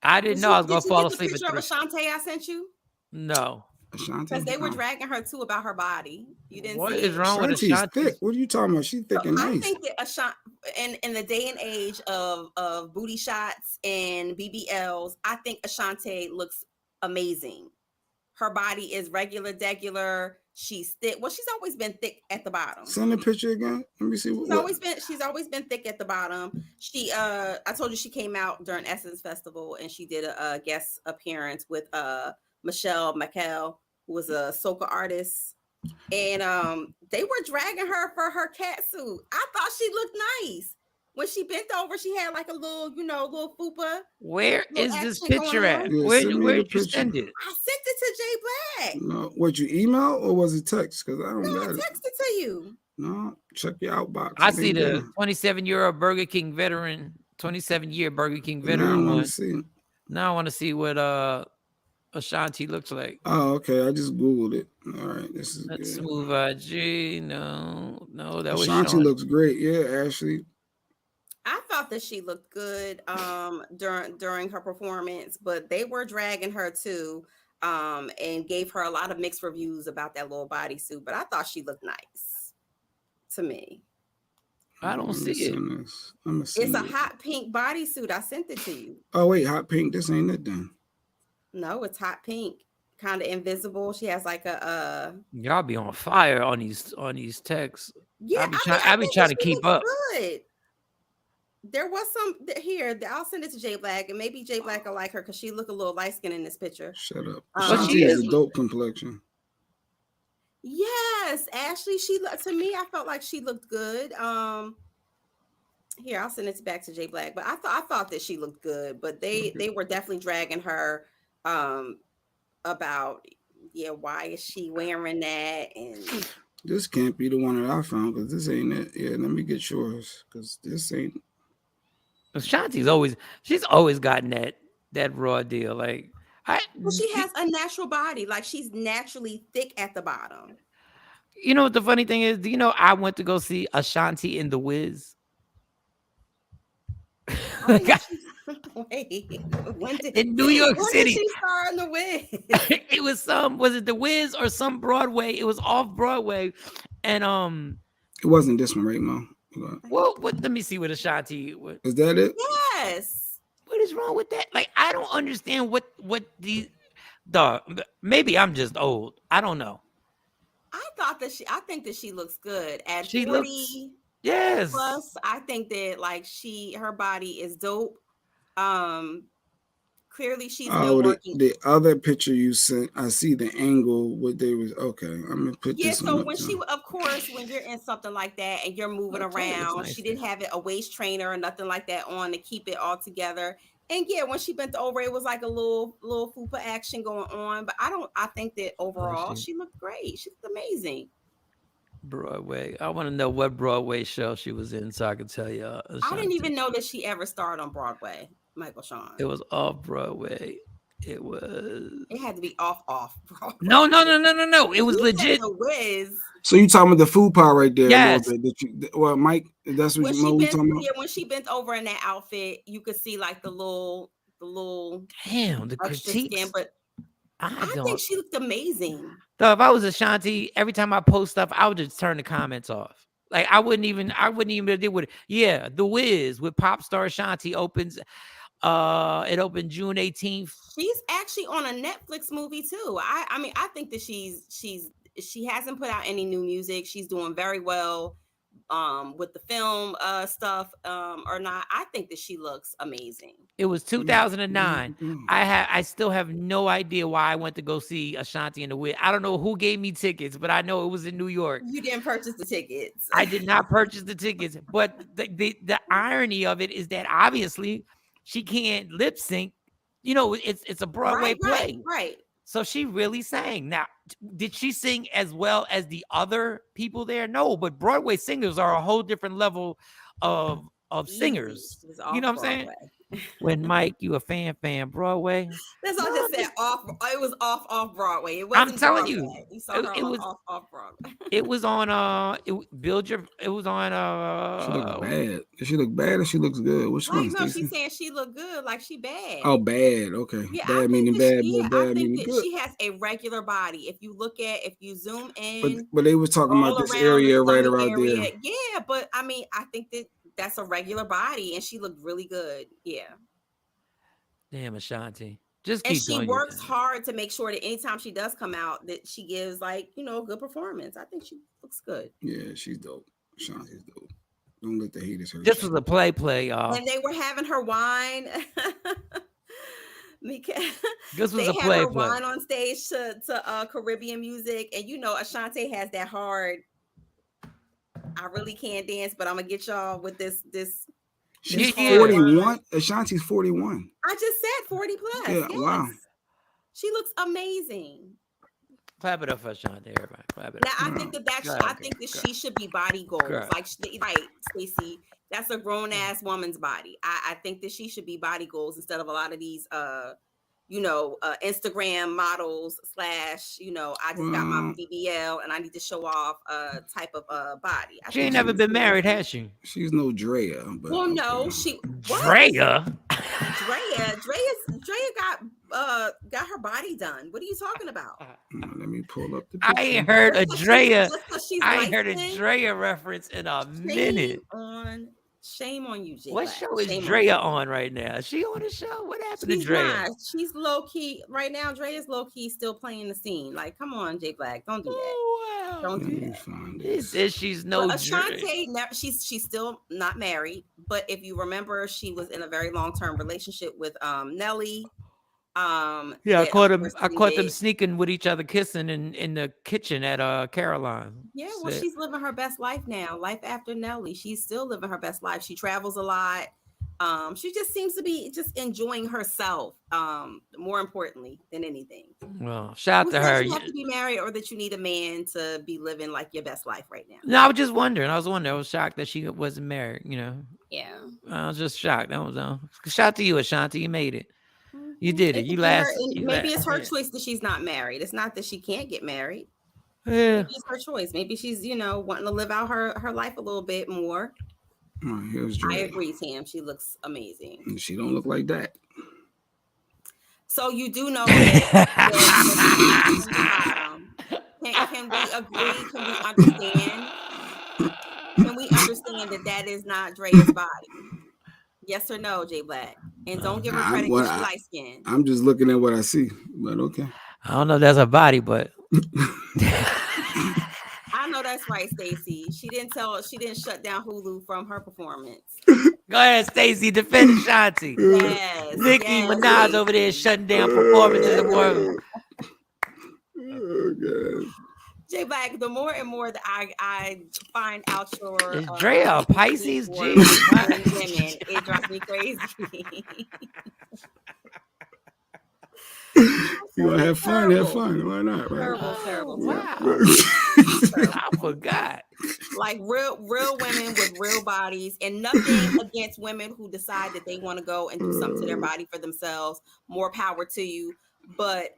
I didn't know I was gonna fall asleep. Did you get the picture of Ashante I sent you? No. Because they were dragging her too about her body. You didn't. What see is wrong with Ashanti? Thick. What are you talking about? She's thick and nice. I think that Ashanti, in the day and age of booty shots and BBLs, I think Ashante looks amazing. Her body is regular. She's thick. Well, she's always been thick at the bottom. Send the picture again. Let me see. She's always been thick at the bottom. She I told you she came out during Essence Festival and she did a guest appearance with Michelle McHale, who was a soca artist, and they were dragging her for her cat suit. I thought she looked nice. When she bent over, she had like a little fupa. Where is this picture at? Where did you send it? I sent it to Jay Black. No, what, you email or was it text? Because I don't know. I texted to you. No, check your outbox. I see the 27-year-old Burger King veteran, 27-year Burger King veteran one. Now I want to see what Ashanti looks like. Oh, okay. I just Googled it. All right. This is That's Smooth IG. No, that was Ashanti Shawn. looks great. Yeah, Ashley. I thought that she looked good during her performance, but they were dragging her too and gave her a lot of mixed reviews about that little bodysuit. But I thought she looked nice to me. I don't see it. It's a hot pink bodysuit. I sent it to you. Oh, wait, hot pink. This ain't it then. No, it's hot pink. kind of invisible. She has like a Y'all be on fire on these texts. yeah. I I be mean, trying. I I be think trying that to she keep looks up. good. There was some here. I'll send it to Jay Black, and maybe Jay Black will like her because she look a little light skinned in this picture. Shut up. But she Ashanti is is. a dope complexion. Yes, Ashley. To me, I felt like she looked good. Here, I'll send it back to Jay Black. But I thought that she looked good. But they were definitely dragging her about why is she wearing that? And this can't be the one that I found because this ain't it. Yeah, let me get yours because this ain't. Ashanti's she's always gotten that raw deal. Like she has a natural body, like she's naturally thick at the bottom. You know what the funny thing is? Do you know I went to go see Ashanti in The Wiz? Wait, when did in New York City? When did she star in The Wiz? It was was it The Wiz or some Broadway? It was off Broadway, and it wasn't this one, right, Mo? Well, let me see what Ashanti. Is that it? Yes. What is wrong with that? Like, I don't understand what the maybe I'm just old. I don't know. I think that she looks good at she 40 looks, yes. plus. I think that like her body is dope. Clearly she's been working. The other picture you sent, I see the angle. What they was okay. I'm gonna put this. So when of course, when you're in something like that and you're moving around, nice, she didn't have a waist trainer or nothing like that on to keep it all together. And when she bent over, it was like a little fupa action going on. But I think that overall she looked great. She looked amazing. Broadway. I want to know what Broadway show she was in so I can tell you. I didn't even know that she ever starred on Broadway, Michael Shawn. It was off Broadway. It had to be off Broadway. No. It was legit. The Wiz. So you talking about the food part right there? Yes. A little bit. Well, Mike, that's what you talking about? Yeah, when she bent over in that outfit, you could see like the little damn the critiques. Skin, but I think she looked amazing. So if I was Ashanti, every time I post stuff, I would just turn the comments off. Like I wouldn't even deal with it. Yeah, The Wiz with pop star Ashanti opens. It opened June 18th. She's actually on a Netflix movie too. I mean, I think that she hasn't put out any new music. She's doing very well with the film stuff or not. I think that she looks amazing. It was 2009. I still have no idea why I went to go see Ashanti in The Wiz. I don't know who gave me tickets, but I know it was in New York. You didn't purchase the tickets. I did not purchase the tickets, but the irony of it is that obviously she can't lip sync. You know, it's a Broadway play. Right. So she really sang. Now, did she sing as well as the other people there? No, but Broadway singers are a whole different level of singers. You know what I'm saying? When Mike, you a fan Broadway? That's all I just said. It was off Broadway. It wasn't. I'm telling Broadway. You saw her off Broadway. It was on. It was on. She looked bad. Does she look bad or she looks good? Which one? No, she's saying she looked good. Like she bad. Oh, bad. Okay. Yeah, bad meaning bad. Bad I meaning think good. She has a regular body. If you zoom in, but they were talking about this area right around there. Yeah, but I mean, I think that's a regular body, and she looked really good. Yeah. Damn, Ashanti. Just and keep she works hard to make sure that anytime she does come out, that she gives a good performance. I think she looks good. Yeah, she's dope. Ashanti's dope. Don't let the haters hurt. This was a play, y'all. And they were having her wine. Because this was a play. Her wine on stage to Caribbean music, and Ashanti has that hard. I really can't dance, but I'm gonna get y'all with this. She's 41. Ashanti's 41. I just said 40 plus. Yeah, yes. Wow. She looks amazing. Clap it up for Ashanti, everybody. Clap it up. Now I think that she should be body goals. Like Stacey, that's a grown ass woman's body. I think that she should be body goals instead of a lot of these Instagram models / I just got my BBL and I need to show off type of body. She ain't never been married, has she? She's no Drea. But well, no, she Drea. Drea got her body done. What are you talking about? Let me pull up the picture. I ain't heard a Drea. I ain't heard a Drea reference in a minute. Shame on you, J What Black. show is Shame Drea on right now? Is she on the show? What happened to She's Drea? not. She's low key right now. Drea's low key still playing the scene. Like, come on, J Black, don't do that. Oh, wow. Don't do Let me that. find He this. says she's no But Drea. Ashante, she's still not married. But if you remember, she was in a very long term relationship with Nelly. Yeah, I that, caught of him. course, I caught them ended. sneaking with each other, kissing in the kitchen at Caroline. Yeah, well, Said- she's living her best life now. Life after Nelly, she's still living her best life. She travels a lot. She just seems to be just enjoying herself. More importantly than anything. Well, shout out Who to says her. you have to be married or that you need a man to be living like your best life right now? No, I was just wondering. I was shocked that she wasn't married. You know, Yeah. I was just shocked. That was shout out to you, Ashanti. You made it. You did it. It You could be her- last. and you maybe last- it's her yeah. choice that she's not married. It's not that she can't get married. Yeah. Maybe it's her choice. Maybe she's, wanting to live out her life a little bit more. All right, here's I Drea. agree, Tam. She looks amazing. And she don't look like that. So you do know that from the bottom. Can we agree? Can we understand? Can we understand that is not Drea's body? Yes or no, J Black? And don't give her credit because she's light skinned. I'm just looking at what I see, but okay. I don't know if that's her body, but I know that's right, Stacey. She didn't shut down Hulu from her performance. go ahead, Stacey. Defend Ashanti. Yes. Nicki yes, Minaj over there shutting down performances in the world. Oh, God. J Black, the more and more that I find out your Is Drea a Pisces? for Gee, women, it drives me crazy. You want to have fun? Have fun. Why not? Right? Terrible. Wow. Terrible. I forgot. Like real women with real bodies, and nothing against women who decide that they want to go and do something to their body for themselves. More power to you. But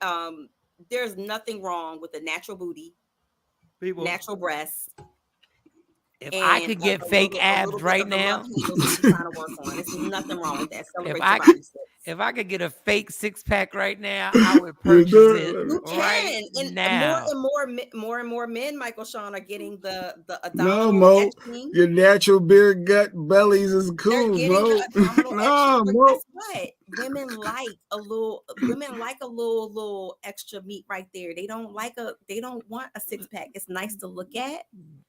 there's nothing wrong with a natural booty, natural breasts. If I could get fake abs right now, There's nothing wrong with that. If I could get a fake six pack right now, I would purchase it You can, right and now. more and more men, Michael Shawn, are getting the No, abdominal Mo. etching. Your natural beer gut bellies is They're cool, getting Mo. the abdominal No, etching, but Mo. guess what? Women like a little extra meat right there. They don't want a six pack. It's nice to look at.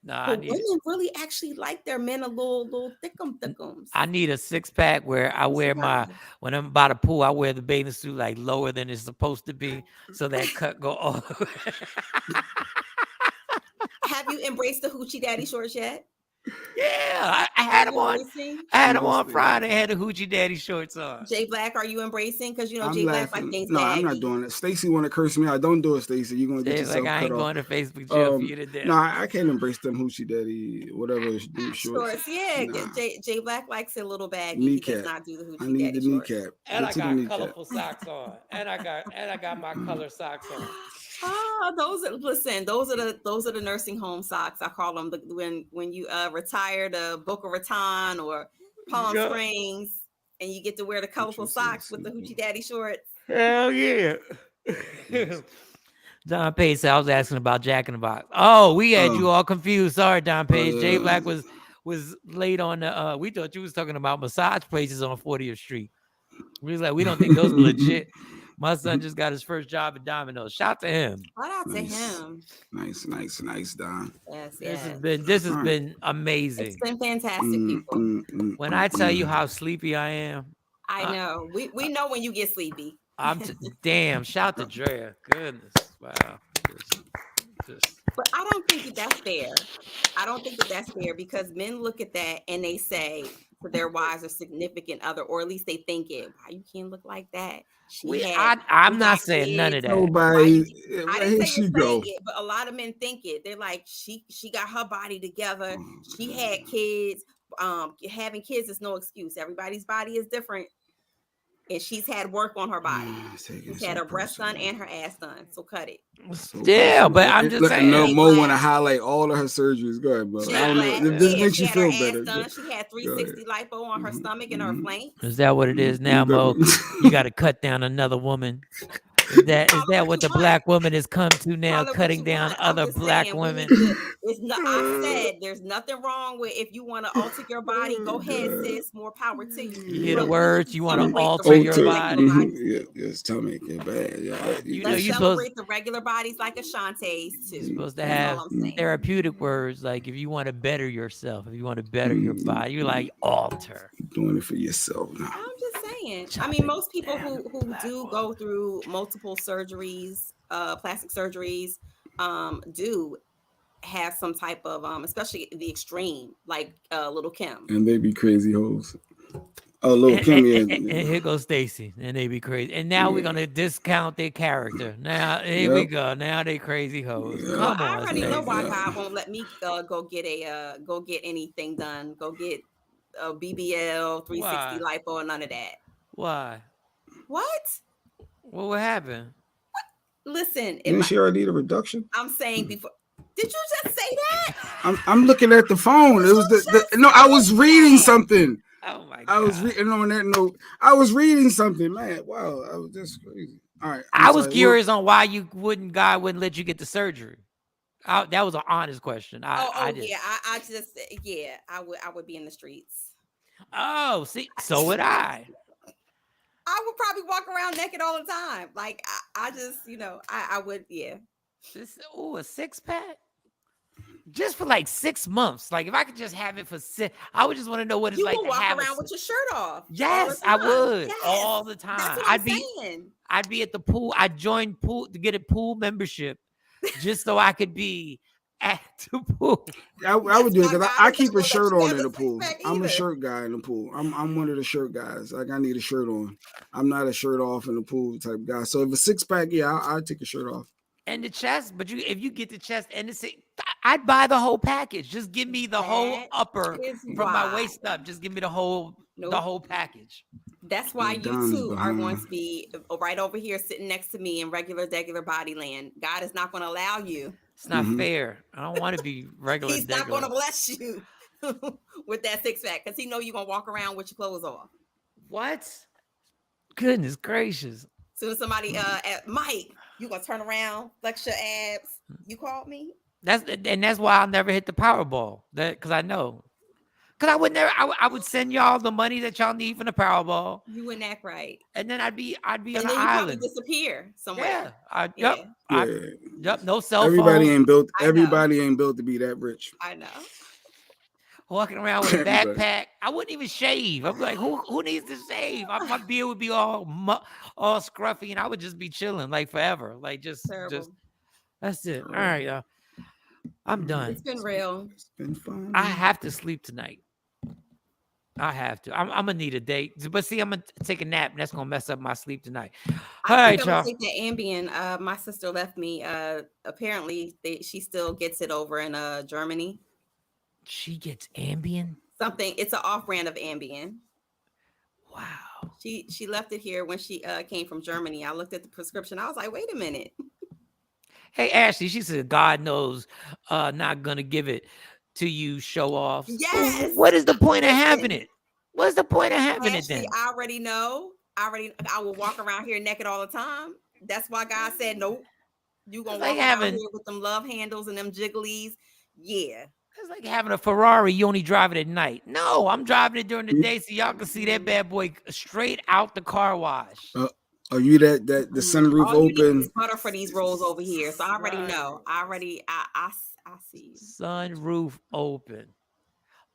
Nah, But women really actually like their men a little thickums. I need a six pack where I wear when I'm by the pool, I wear the bathing suit like lower than it's supposed to be, so that cut go all the way. Have you embraced the hoochie daddy shorts yet? Yeah, I had them on. I had them on Friday. I had the hoochie daddy shorts on. J Black, are you embracing? Because I'm J Black laughing. like things. No, baggy. I'm not doing it. Stacey want to curse me out. Don't do it, Stacey. You're gonna get yourself like I cut ain't off. going to Facebook jail for you to do. No, I can't embrace them hoochie daddy, whatever shorts. Yeah, Nah. J Black likes it a little baggy. Kneecap. He does not do the hoochie I need daddy the shorts. kneecap. And Get I to the got kneecap. colorful socks on. And I got my color socks on. Those are the nursing home socks. I call them when you retire to Boca Raton or Palm Springs, and you get to wear the colorful socks with the hoochie daddy shorts. Hell yeah. Don Page said I was asking about Jack in the Box. Oh, we had you all confused. Sorry, Don Page. J Black was late on the we thought you was talking about massage places on 40th Street. We was like, we don't think those are legit. My son just got his first job at Domino's. Shout to him. Shout out to him. Nice, Don. Yes, This has been amazing. It's been fantastic, people. When I tell you how sleepy I am, I know. We know when you get sleepy. Damn. Shout to Drea. Goodness. Wow. But I don't think that's fair. I don't think that's fair because men look at that and they say to their wives or significant other, or at least they think it. Why you can't look like that? I'm not saying none of that. Nobody. I didn't say you're saying it, but a lot of men think it. They're like, she got her body together. She had kids. Having kids is no excuse. Everybody's body is different. And she's had work on her body. She's had her breast done and her ass done. So cut it. Yeah, but I'm just saying. No, Mo want to highlight all of her surgeries. Go ahead, bro. I don't know. If this makes you feel better. She had 360 lipo on her stomach and her flank. Is that what it is now, Mo? You got to cut down another woman. Is that what the black woman has come to now, Call it what cutting you down want. I'm other just black saying we need women? to. It's not. I said there's nothing wrong with if you want to alter your body. Go ahead, sis. More power to you. You hear the But we need words? to You want to celebrate alter your the regular body? bodies Yeah, too. your stomach get bad. Yeah, You know Let's you supposed celebrate the regular bodies like Ashante's too. supposed to That's all have I'm saying. therapeutic words like if you want to better yourself, if you want to better your body, you like alter. doing it for yourself now. I'm just saying. I mean, Chopping most people down who the black do woman. go through multiple surgeries, plastic surgeries, do have some type of especially the extreme, like Little Kim. And they be crazy hoes. Oh, Lil Kim, And here goes Stacy, and they be crazy. And now we're gonna discount their character. Now here we go. Now they crazy hoes. Yep. Well, Come I on, already know Stacy. why God won't let me go get anything done. Go get a BBL, 360 Why? lipo, and none of that. Why? What? What would happen? Listen, Didn't she already need a reduction? I'm saying before. Did you just say that? I'm looking at the phone. It was no. I was reading something. Oh my God! I was reading on that note. I was reading something, man. Wow, I was just crazy. All right, I was curious on why God wouldn't let you get the surgery. That was an honest question. I would be in the streets. Oh, see, so would I. I would probably walk around naked all the time. Like I just, I would, yeah. A 6-pack? Just for like 6 months. Like if I could just have it for I would just want to know what it's like to walk have around with your shirt off. Yes, I would. Yes. All the time. That's what I'm saying. I'd be at the pool. I'd join pool to get a pool membership just so I could be at the pool. I would do it because I keep a shirt on in the pool. I'm a shirt guy in the pool. I'm one of the shirt guys. Like I need a shirt on. I'm not a shirt off in the pool type guy. So if a 6-pack, yeah, I'd take a shirt off. And the chest, but if you get the chest and the I'd buy the whole package. Just give me the whole upper from my waist up. Just give me the whole package. That's why you two are going to be right over here sitting next to me in regular body land. God is not going to allow you. It's not fair. I don't want to be regular. He's not going to bless you with that 6-pack because he know you're going to walk around with your clothes off. What? Goodness gracious. Soon as somebody Mike, you gonna turn around, flex your abs. You called me. That's why I'll never hit the Powerball. Because I know. Because I would never. I would send y'all the money that y'all need from the Powerball. You wouldn't act right. And then I'd be on and an then you island. probably disappear somewhere. Yeah. Yep. No cell phone. Everybody ain't built to be that rich. I know. Walking around with a backpack. I wouldn't even shave. I'm like, who needs to shave? My beard would be all scruffy, and I would just be chilling like forever. Like just that's it. All right, y'all. I'm done. It's been real. It's been fun. I have to sleep tonight. I have to. I'm gonna need a date, but see, I'm gonna take a nap, and that's gonna mess up my sleep tonight. I think I'm gonna take the Ambien. My sister left me. Apparently, she still gets it over in Germany. She gets Ambien? Something. It's an off-brand of Ambien. Wow. She left it here when she came from Germany. I looked at the prescription. I was like, wait a minute. Hey, Ashley, she said, God knows not going to give it to you, show off. Yes. What is the point of having it? What's the point of having Ashley, it then? I already know. I will walk around here naked all the time. That's why God said, nope. You going to walk around here with them love handles and them jigglies. Yeah. It's like having a Ferrari. You only drive it at night. No, I'm driving it during the day so y'all can see that bad boy straight out the car wash. Are you that the sunroof all open? You need is butter for these rolls over here. So I already know. I see. Sunroof open.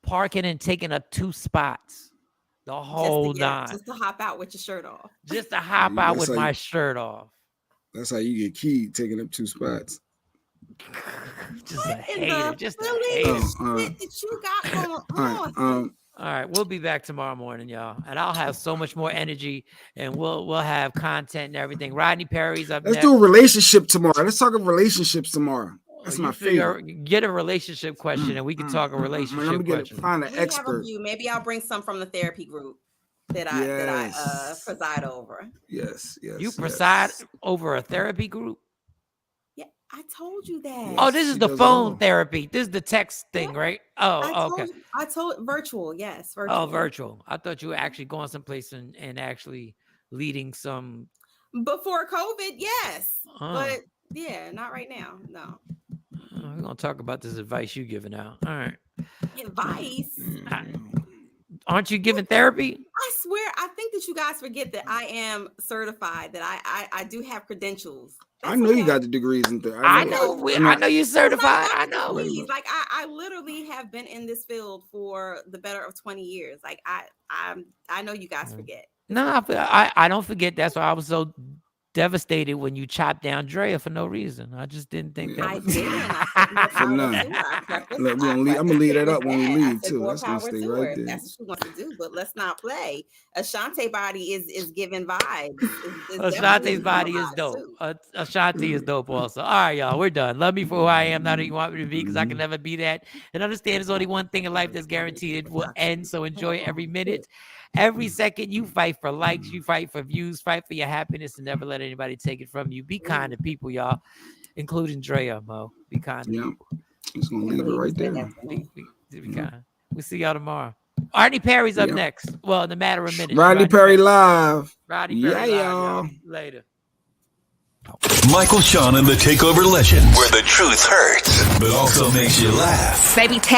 Parking and taking up 2 spots. The whole nine. Just to hop out with your shirt off. Just to hop out with my shirt off. That's how you get keyed, taking up 2 spots. Just a hater. Just a hater. That you got going on. All right, we'll be back tomorrow morning, y'all, and I'll have so much more energy, and we'll have content and everything. Rodney Perry's up next. Let's do a relationship tomorrow. Let's talk about relationships tomorrow. That's my favorite. Get a relationship question, and we can talk a relationship question. Find an expert. Maybe I'll bring some from the therapy group that I preside over. Yes. You preside over a therapy group? Yeah, I told you that. Oh, this is the phone therapy. This is the text thing, right? Oh, okay. I told virtual. Yes, virtual. Oh, virtual. I thought you were actually going someplace and actually leading some. Before COVID, yes. Oh. But yeah, not right now. No. We're gonna talk about this advice you giving out. All right. Advice. Aren't you giving therapy? I swear, I think that you guys forget that I am certified, that I do have credentials. I know you got the degrees in there. I know you're certified. I know. Please, like I literally have been in this field for the better of 20 years. Like I know you guys forget. No, I don't forget. That's why I was so devastated when you chopped down Drea for no reason. I just didn't think that. I didn't. For none. Look, I'm gonna leave that up when we leave too. That's gonna stay right there. That's what she wants to do, but let's not play. Ashante body is giving vibes. Ashante's body is dope. Ashanti is dope also. All right, y'all, we're done. Love me for who I am, not who you want me to be, because I can never be that. And understand there's only one thing in life that's guaranteed. It will end, so enjoy every minute. Every second. You fight for likes, you fight for views, fight for your happiness, and never let anybody take it from you. Be kind to people, y'all, including Drea, Mo. Be kind to people. Just gonna leave it right there. Be kind. We'll see y'all tomorrow. Rodney Perry's up next. Well, in a matter of minutes. Rodney Perry live. Rodney Perry live, y'all. Later. Michael, Shawn, and the Takeover Legend, where the truth hurts, but also makes you laugh. Baby,